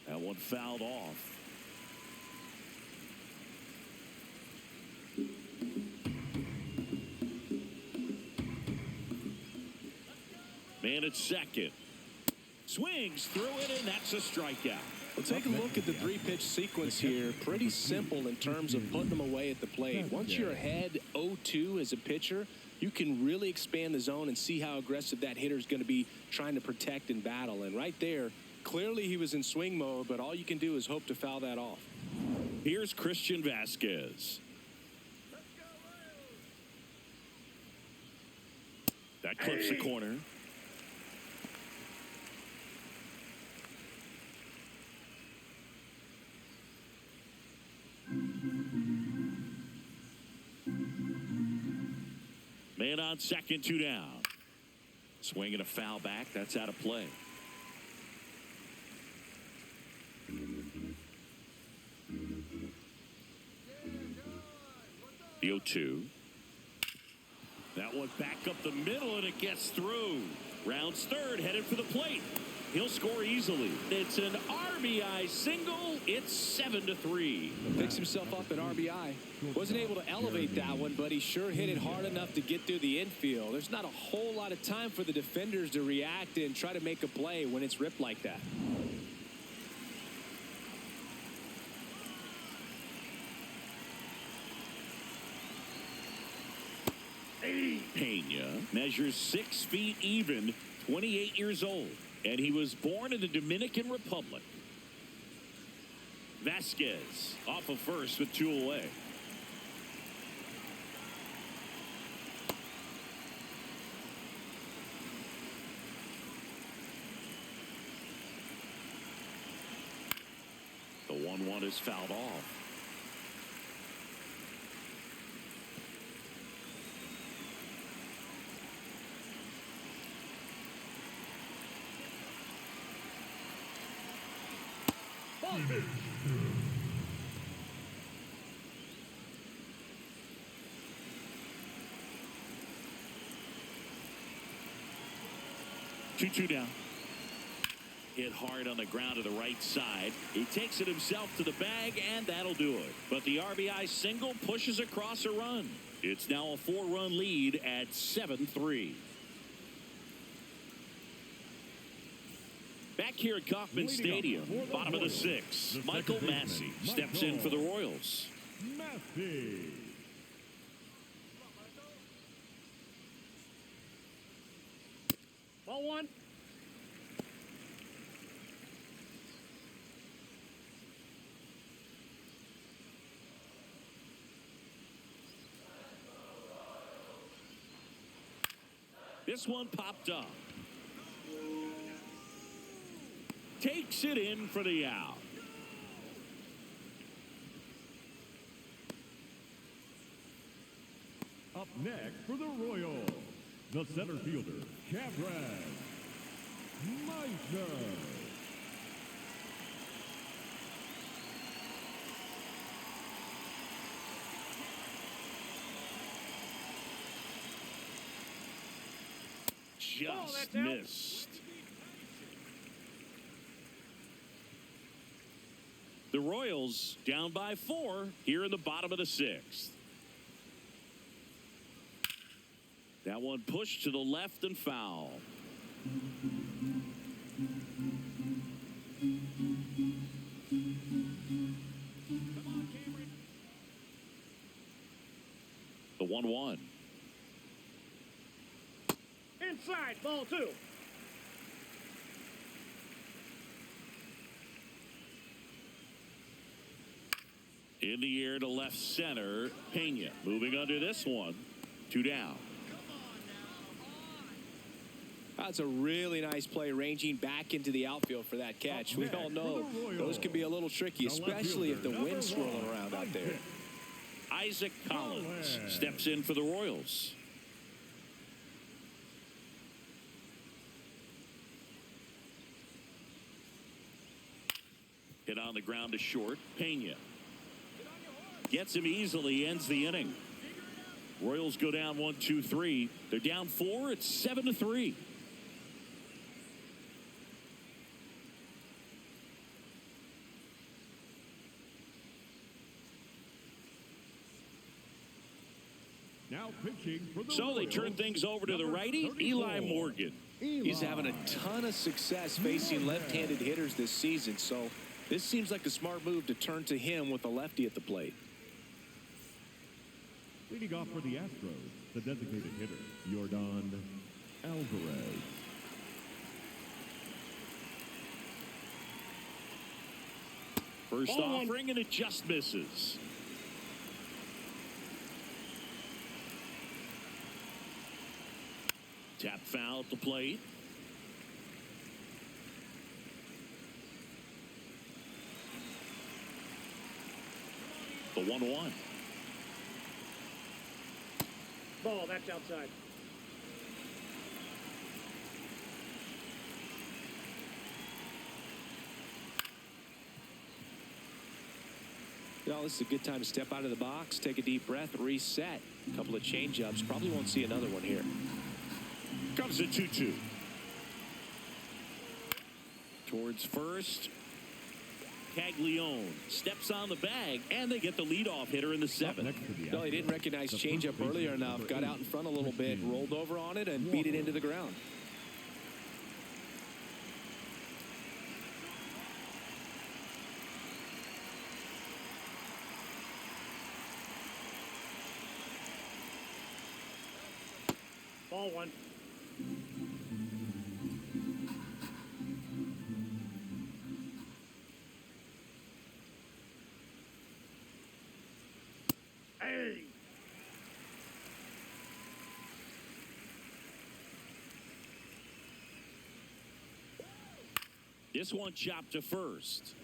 That one fouled off. Man at second. Swings through it, and that's a strikeout. Well, take a look at the three-pitch sequence here. Pretty simple in terms of putting them away at the plate. Once you're ahead 0-2 as a pitcher, you can really expand the zone and see how aggressive that hitter is going to be trying to protect and battle. And right there, clearly he was in swing mode, but all you can do is hope to foul that off. Here's Christian Vasquez. That clips the corner. Man on second, two down. Swinging a foul back. That's out of play. The 0-2. That one back up the middle, and it gets through. Rounds third, headed for the plate. He'll score easily. It's an RBI single. It's 7-3. Picks himself up at RBI. Wasn't able to elevate that one, but he sure hit it hard enough to get through the infield. There's not a whole lot of time for the defenders to react and try to make a play when it's ripped like that. Pena measures 6 feet even, 28 years old, and he was born in the Dominican Republic. Vasquez off of first with 2 away. The 1-1 is fouled off. Two down. Hit hard on the ground to the right side. He takes it himself to the bag, and that'll do it. But the RBI single pushes across a run. It's now a 4-run lead at 7-3. Back here at Kauffman Stadium, bottom of the 6th, Michael Massey steps in for the Royals. Massey. Ball 1. This one popped up. Takes it in for the out. Up next for the Royals, the center fielder, Cameron Meisner. Just that's out. missed. The Royals down by 4 here in the bottom of the 6th. That one pushed to the left and foul. The 1-1. Inside, ball 2. In the air to left center, Pena moving under this one. 2 down. That's a really nice play, ranging back into the outfield for that catch. We all know those can be a little tricky, especially if the wind's swirling around out there. Isaac Collins steps in for the Royals. Hit on the ground to short. Pena gets him easily, ends the inning. Royals go down 1-2-3. They're down 4. It's 7-3. Now pitching for the So they Royals, turn things over to the righty, 34, Eli Morgan. He's having a ton of success facing left-handed hitters this season, so this seems like a smart move to turn to him with a lefty at the plate. Leading off for the Astros, the designated hitter, Yordan Alvarez. First Ball 1. offering, and it just misses. Tap foul at the plate. The 1-1. Ball, that's outside. Well, this is a good time to step out of the box, take a deep breath, reset. A couple of change-ups. Probably won't see another one here. Comes the 2-2. Towards first. Caglione steps on the bag, and they get the leadoff hitter in the 7th. No, he didn't recognize changeup earlier enough. Got out in front a little bit, rolled over on it, and beat it into the ground. Ball 1. Hey! This one chopped to first.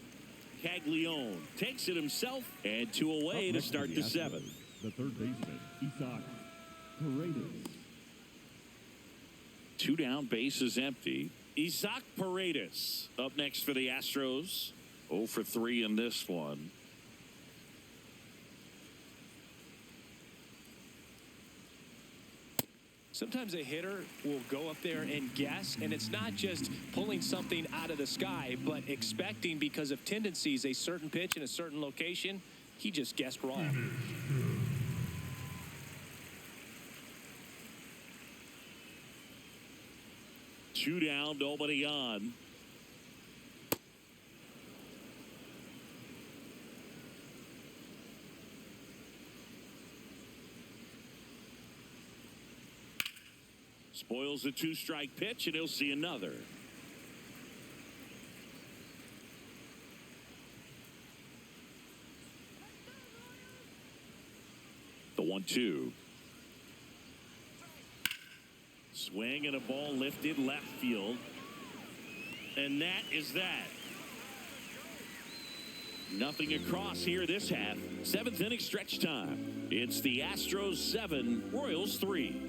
Caglione takes it himself, and 2 away to start the 7th. The third baseman, Isaac Paredes. 2 down, base is empty. Isaac Paredes up next for the Astros. 0 for 3 in this one. Sometimes a hitter will go up there and guess, and it's not just pulling something out of the sky, but expecting because of tendencies a certain pitch in a certain location. He just guessed wrong. 2 down, nobody on. Spoils the 2-strike pitch, and he'll see another. The 1-2. Swing and a ball lifted left field. And that is that. Nothing across here this half. 7th inning stretch time. It's the Astros 7, Royals 3.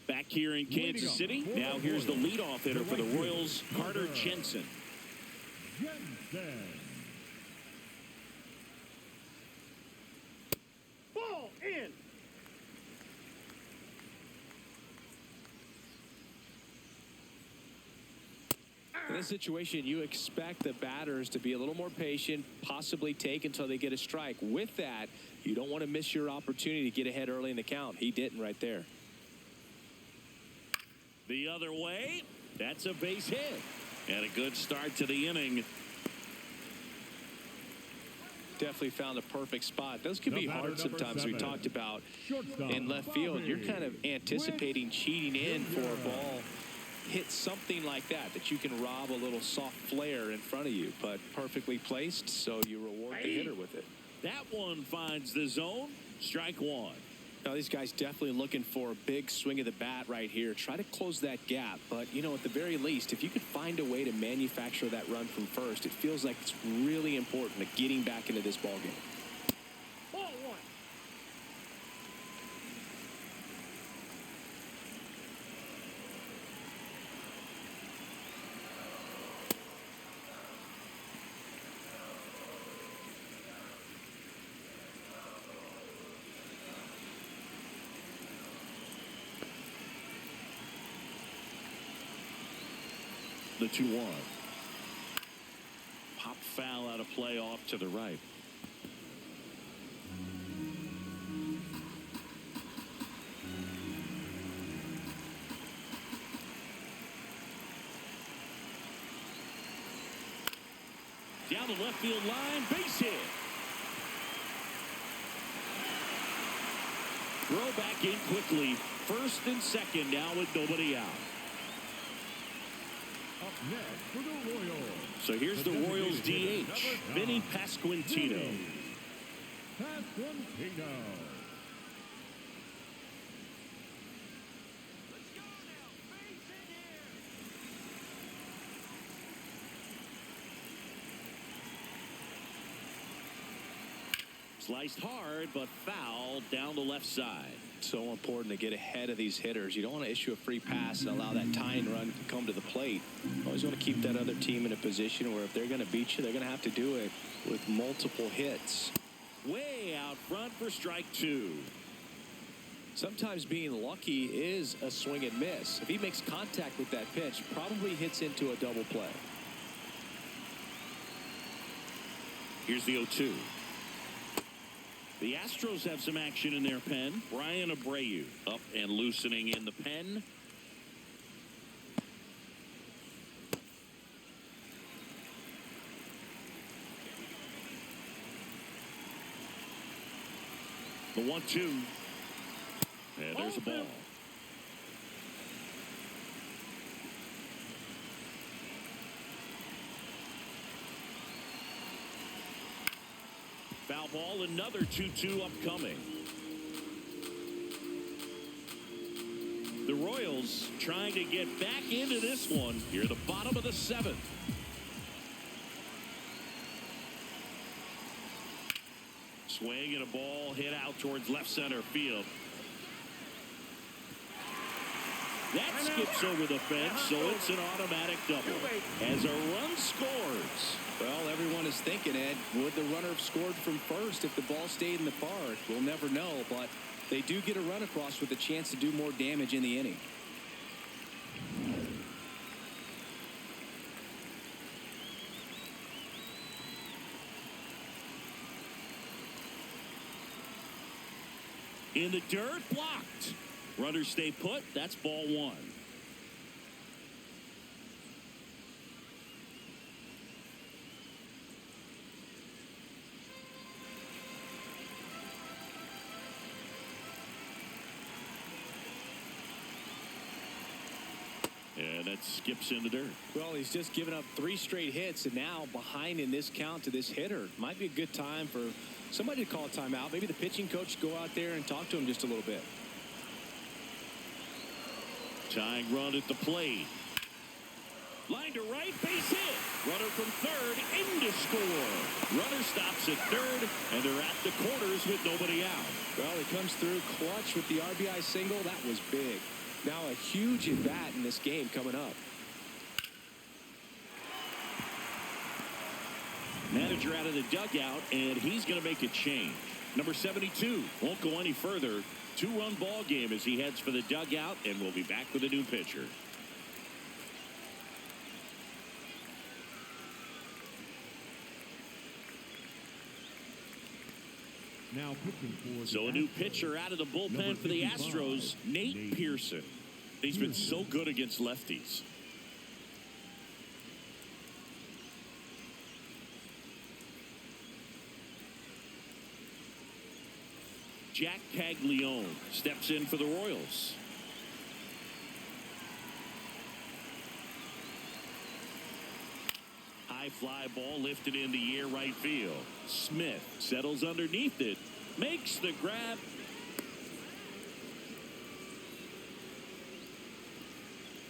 Back here in Kansas City. Now here's the leadoff hitter for the Royals, Carter Jensen. Ball in. In this situation, you expect the batters to be a little more patient, possibly take until they get a strike. With that, you don't want to miss your opportunity to get ahead early in the count. He didn't right there. The other way, that's a base hit. And a good start to the inning. Definitely found a perfect spot. Those can be hard sometimes. We talked about in left field. You're kind of anticipating cheating in for a ball. Hit something like that you can rob a little soft flare in front of you, but perfectly placed, so you reward the hitter with it. That one finds the zone. Strike one. Now, these guys definitely looking for a big swing of the bat right here. Try to close that gap. But, you know, at the very least, if you could find a way to manufacture that run from first, it feels like it's really important to getting back into this ball game. Ball one. The 2-1. Pop foul out of play off to the right. Down the left field line, base hit. Throw back in quickly. First and second now with nobody out. Up next for the Royals. So here's the Royals DH, Vinny Pasquantino. Pasquantino. Let's go now. Base hit here. Sliced hard, but foul down the left side. So important to get ahead of these hitters. You don't want to issue a free pass and allow that tying run to come to the plate. You always want to keep that other team in a position where if they're going to beat you, they're going to have to do it with multiple hits. Way out front for strike two. Sometimes being lucky is a swing and miss. If he makes contact with that pitch, probably hits into a double play. Here's the 0-2. The Astros have some action in their pen. Brian Abreu up and loosening in the pen. The 1-2. And there's a ball. Foul ball, another 2-2 upcoming. The Royals trying to get back into this one here at the bottom of the 7th. Swing and a ball hit out towards left center field. That skips over the fence, so it's an automatic double. As a run scores. Well, everyone is thinking, Ed, would the runner have scored from first if the ball stayed in the park? We'll never know, but they do get a run across with a chance to do more damage in the inning. In the dirt, blocked. Runners stay put. That's ball one. And that skips in the dirt. Well, he's just given up 3 straight hits, and now behind in this count to this hitter. Might be a good time for somebody to call a timeout. Maybe the pitching coach go out there and talk to him just a little bit. Tying run at the plate. Line to right, base hit. Runner from third, in to score. Runner stops at third, and they're at the corners with nobody out. Well, he comes through clutch with the RBI single. That was big. Now a huge at-bat in this game coming up. Manager out of the dugout, and he's going to make a change. Number 72 won't go any further. 2-run ball game as he heads for the dugout, and we'll be back with a new pitcher. Now pitching for So a new pitcher out of the bullpen for the Astros, Nate Pearson. He's been so good against lefties. Jack Caglione steps in for the Royals. High fly ball lifted in the air right field. Smith settles underneath it, makes the grab.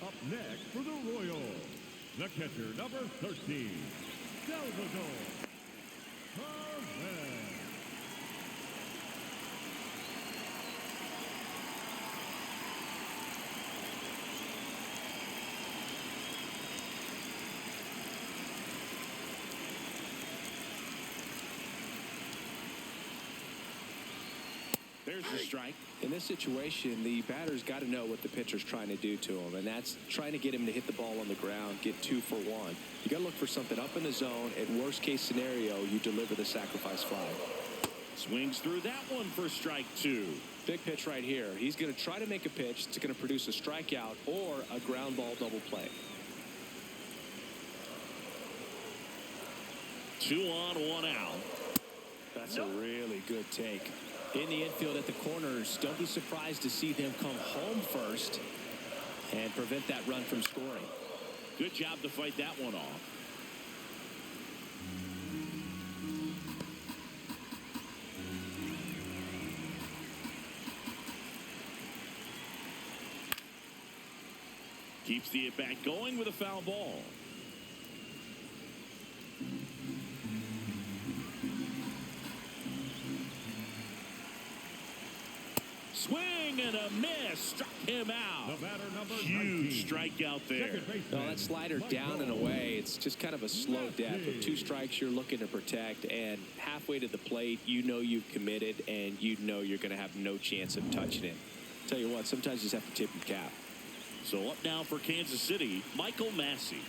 Up next for the Royals, the catcher, number 13, Salvador Perez. There's the strike. In this situation, the batter's got to know what the pitcher's trying to do to him, and that's trying to get him to hit the ball on the ground, get 2 for 1. You got to look for something up in the zone. At worst case scenario, you deliver the sacrifice fly. Swings through that one for strike 2. Big pitch right here. He's going to try to make a pitch that's going to produce a strikeout or a ground ball double play. 2 on, 1 out. That's a really good take. In the infield at the corners, don't be surprised to see them come home first and prevent that run from scoring. Good job to fight that one off. Keeps the at-bat going with a foul ball. Swing and a miss. Struck him out. The batter, number Huge 19, strikeout there. second baseman, Well, that slider down and away, it's just kind of a slow death. With 2 strikes, you're looking to protect, and halfway to the plate, you know you've committed, and you know you're going to have no chance of touching it. Tell you what, sometimes you just have to tip your cap. So up now for Kansas City, Michael Massey.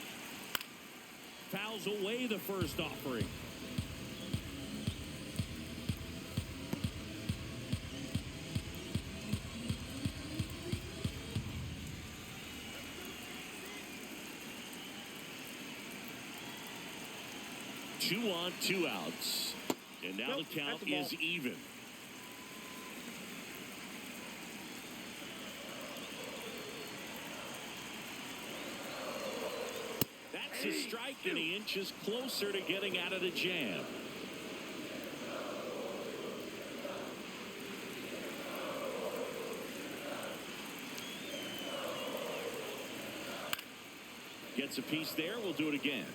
Fouls away the first offering. Two on, 2 outs. And now the count is even. That's a strike, and he inches closer to getting out of the jam. Gets a piece there. We'll do it again.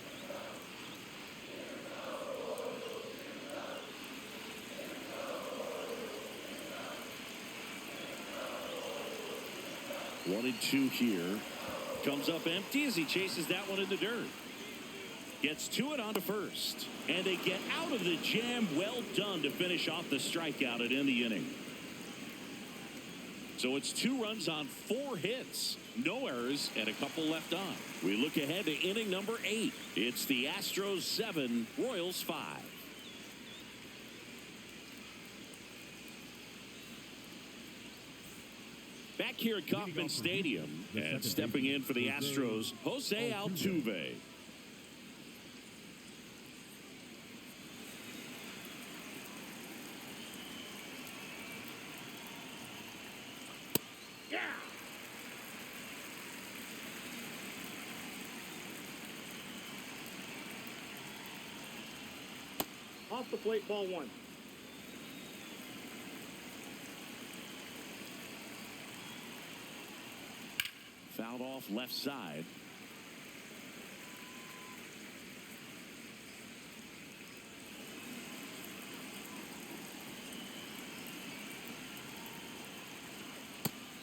1-2 here. Comes up empty as he chases that one in the dirt. Gets to it onto first. And they get out of the jam. Well done to finish off the strikeout and end the inning. So it's 2 runs on 4 hits. No errors and a couple left on. We look ahead to inning number 8. It's the Astros 7, Royals 5. Back here at Kauffman Stadium, and stepping in for the Astros, Jose Altuve. Yeah. Off the plate, ball 1. Fouled off left side.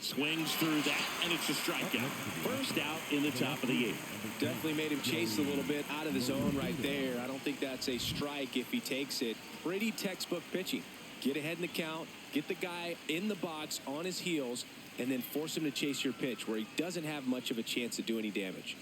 Swings through that, and it's a strikeout. First out in the top of the 8th. Definitely made him chase a little bit out of the zone right there. I don't think that's a strike if he takes it. Pretty textbook pitching. Get ahead in the count, get the guy in the box on his heels, and then force him to chase your pitch where he doesn't have much of a chance to do any damage.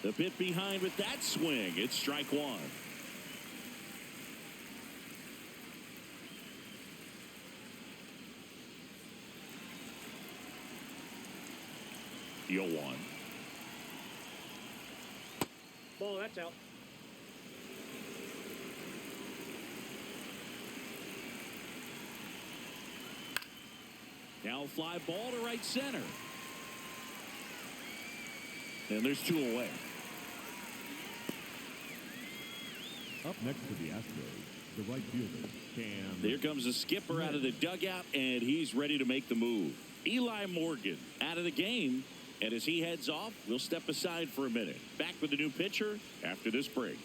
A bit behind with that swing. It's strike 1. Yo 1. Ball, that's out. Now a fly ball to right center. And there's 2 away. Up next for the Astros, the right fielder, Cam. Here comes the skipper out of the dugout, and he's ready to make the move. Eli Morgan out of the game, and as he heads off, we'll step aside for a minute. Back with the new pitcher after this break.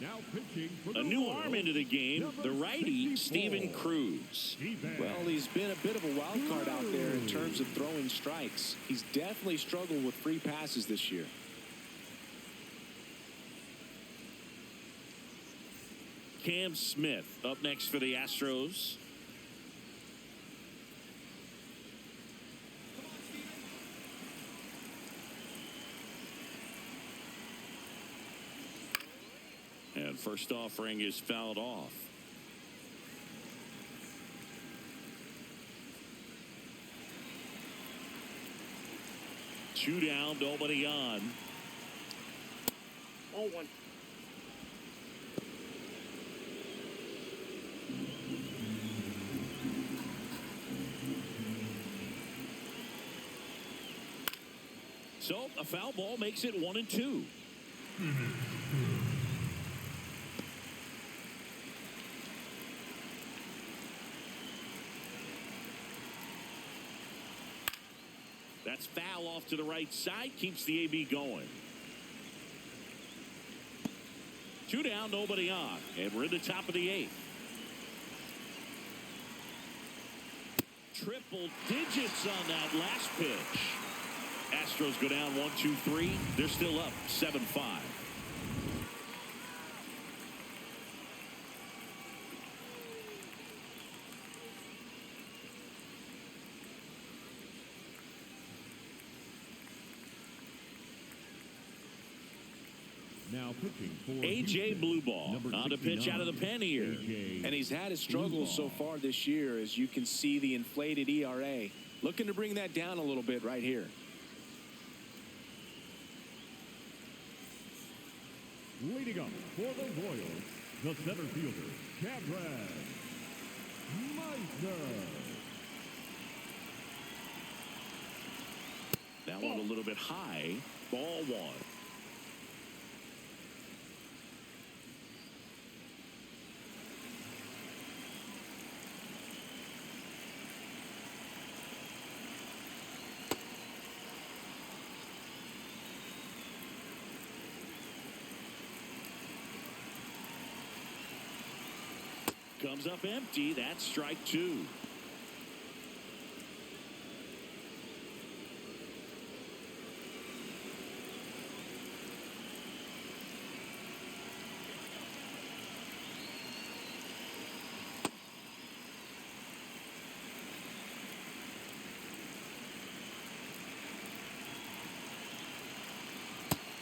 Now pitching for the A new Royals, arm into the game, number the righty, 64, Steven Cruz. Well, he's been a bit of a wild card out there in terms of throwing strikes. He's definitely struggled with free passes this year. Cam Smith up next for the Astros. And first offering is fouled off. Two down, nobody on. Ball 1. So a foul ball makes it 1-2. That's foul off to the right side. Keeps the AB going. 2 down, nobody on. And we're in the top of the 8th. Triple digits on that last pitch. Astros go down 1-2-3. They're still up 7-5. Now pitching for A.J. Houston, Blueball number on the pitch out of the pen here. A.J. And he's had his struggles so far this year, as you can see the inflated ERA. Looking to bring that down a little bit right here. Leading up for the Royals, the center fielder, Cameron Meisner. That one a little bit high. Ball 1. comes up empty. That's strike two.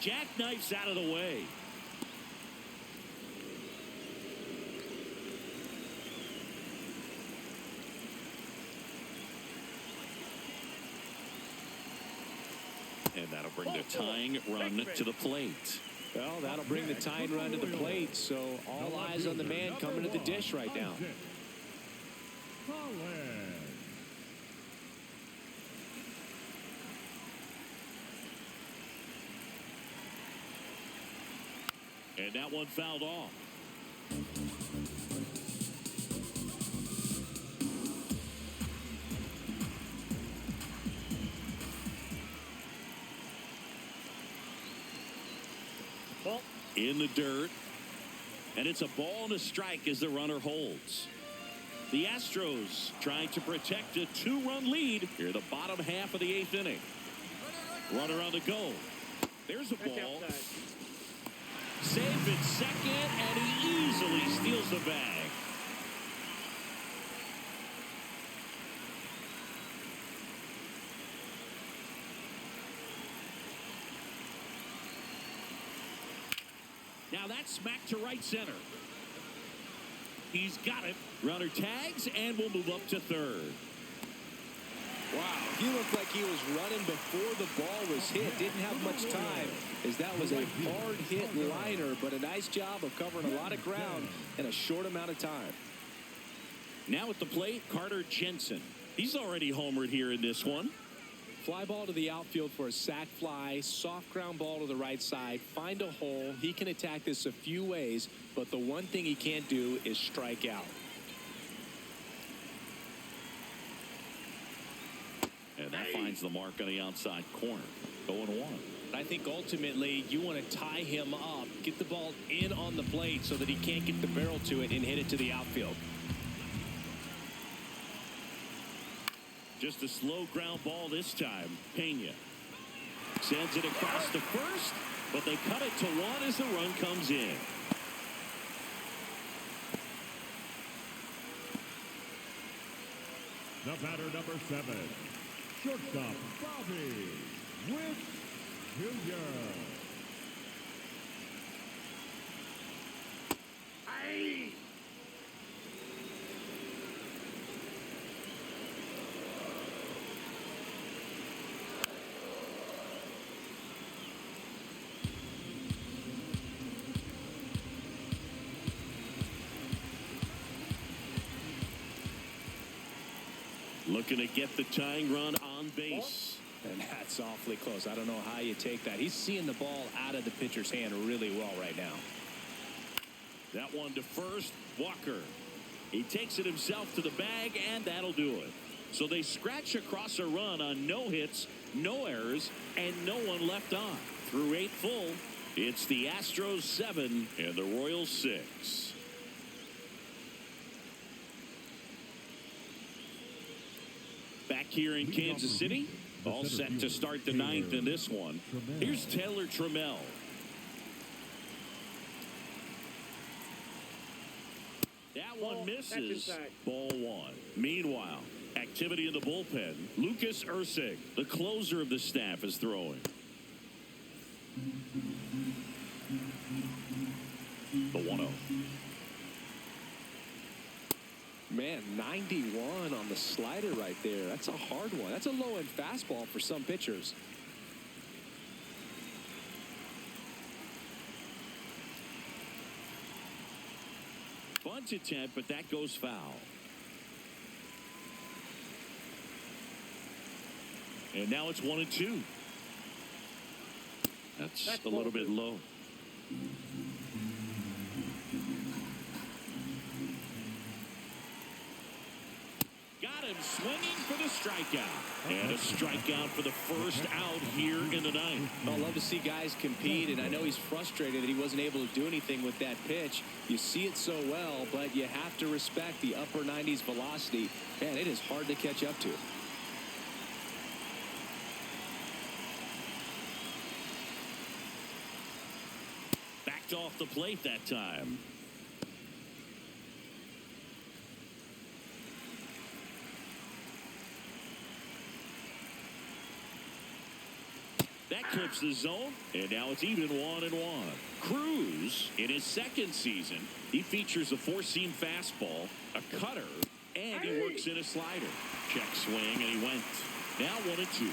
Jackknifes out of the way. And that'll bring the tying run to the plate. Well, that'll bring the tying run to the plate. So all eyes on the man coming to the dish right now. And that one fouled off. Ball. In the dirt. And it's a ball and a strike as the runner holds. The Astros trying to protect a two-run lead here in the bottom half of the eighth inning. Runner on the go. There's a ball. Saved at second, and he easily steals the bag. Now that's smacked to right center. He's got it. Runner tags and will move up to third. Wow, he looked like he was running before the ball was hit. Didn't have much time, as that was a hard-hit liner, but a nice job of covering a lot of ground in a short amount of time. Now at the plate, Carter Jensen. He's already homered here in this one. Fly ball to the outfield for a sac fly. Soft ground ball to the right side. Find a hole. He can attack this a few ways, but the one thing he can't do is strike out. And that finds the mark on the outside corner. 0-1. I think ultimately you want to tie him up, get the ball in on the plate so that he can't get the barrel to it and hit it to the outfield. Just a slow ground ball this time. Pena sends it across the first, but they cut it to one as the run comes in. The batter, number 7, shortstop Bobby Witt Jr. Looking to get the tying run on base. And that's awfully close. I don't know how you take that. He's seeing the ball out of the pitcher's hand really well right now. That one to first, Walker. He takes it himself to the bag, and that'll do it. So they scratch across a run on no hits, no errors, and no one left on. Through 8 full, it's the Astros 7 and the Royals 6. Back here in Kansas City, all set to start the 9th in this one. Here's Taylor Trammell. That one misses. Ball 1. Meanwhile, activity in the bullpen. Lucas Ursig, the closer of the staff, is throwing. The 1-0. Man, 91 on the slider right there. That's a hard one. That's a low-end fastball for some pitchers. Bunt attempt, but that goes foul. And now it's 1-2. That's a little bit low. Got him swinging for the strikeout. And a strikeout for the first out here in the ninth. I love to see guys compete, and I know he's frustrated that he wasn't able to do anything with that pitch. You see it so well, but you have to respect the upper 90s velocity. Man, it is hard to catch up to. Backed off the plate that time. That clips the zone, and now it's even 1-1. Cruz, in his second season, he features a four-seam fastball, a cutter, and he works in a slider. Check swing, and he went. Now 1-2.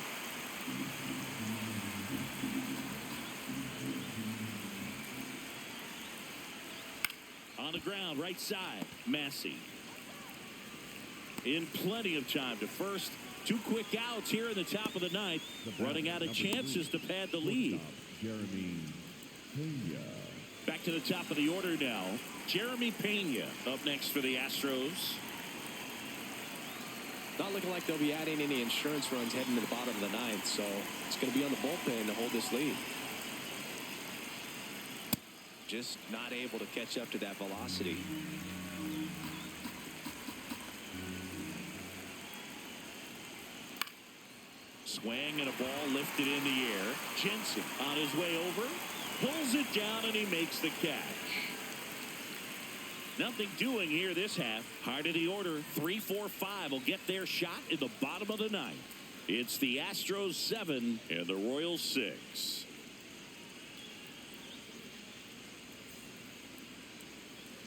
On the ground, right side, Massey. In plenty of time to first. 2 quick outs here in the top of the ninth. Running out of chances to pad the lead. Jeremy Pena. Back to the top of the order now. Jeremy Pena up next for the Astros. Not looking like they'll be adding any insurance runs heading to the bottom of the ninth, so it's going to be on the bullpen to hold this lead. Just not able to catch up to that velocity. Swing and a ball lifted in the air. Jensen on his way over. Pulls it down and he makes the catch. Nothing doing here this half. Hard of the order. 3, 4, 5 will get their shot in the bottom of the ninth. It's the Astros 7 and the Royals 6.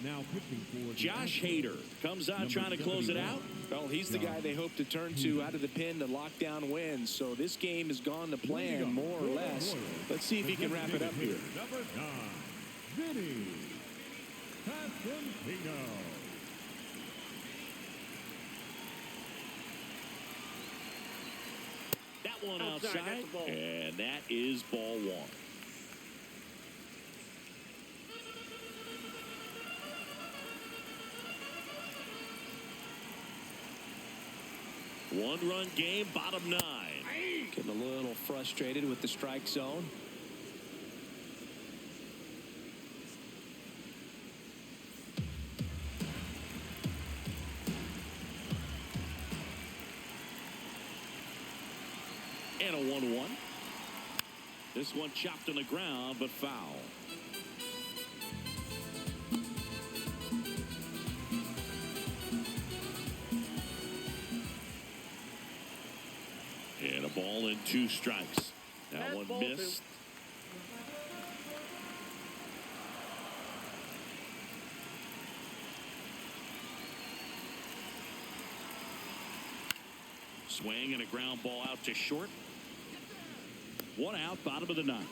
Now pitching for Josh Hader comes out trying to close it out. Well, he's the guy they hope to turn to out of the pen to lock down wins. So this game has gone to plan, more or less. Let's see if he can wrap it up here. Number 9, Vinny Pasquantino. That one Outside, outside, that's the ball. and that is ball 1. One-run game, bottom 9. Getting a little frustrated with the strike zone. And a 1-1. This one chopped on the ground, but foul. And a ball and 2 strikes. That one missed. Swing and a ground ball out to short. 1 out, bottom of the 9th.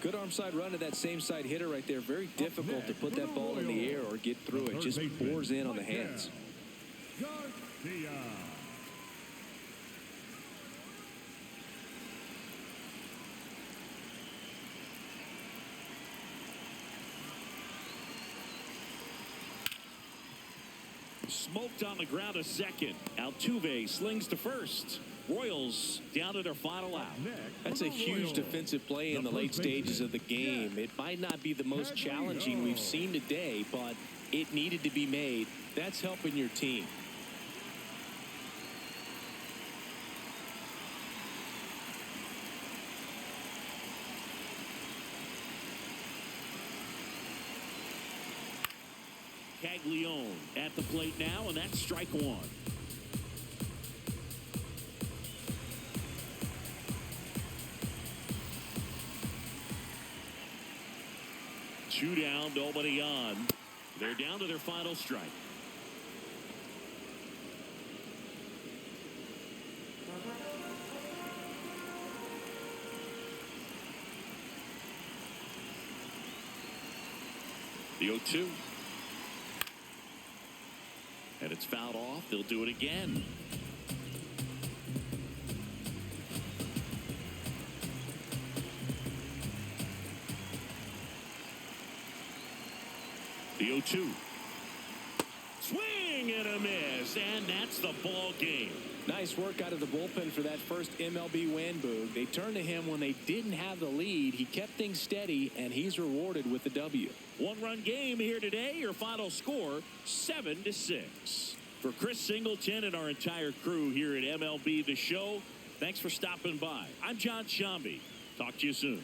Good arm side run to that same side hitter right there. Very difficult to put that ball in the air or get through it. Just bores in on the hands. Garcia. Smoked on the ground a second. Altuve slings to first. Royals down to their final out. That's a huge defensive play in the late stages of the game. It might not be the most challenging we've seen today, but it needed to be made. That's helping your team. Caglione at the plate now, and that's strike 1. Two down, nobody on. They're down to their final strike. The 0-2. And it's fouled off. They'll do it again. The 0-2. Swing and a miss, and that's the ball game. Nice work out of the bullpen for that first MLB win, Boog. They turned to him when they didn't have the lead. He kept things steady, and he's rewarded with the W. One-run game here today. Your final score, 7-6. For Chris Singleton and our entire crew here at MLB The Show, thanks for stopping by. I'm John Shambi. Talk to you soon.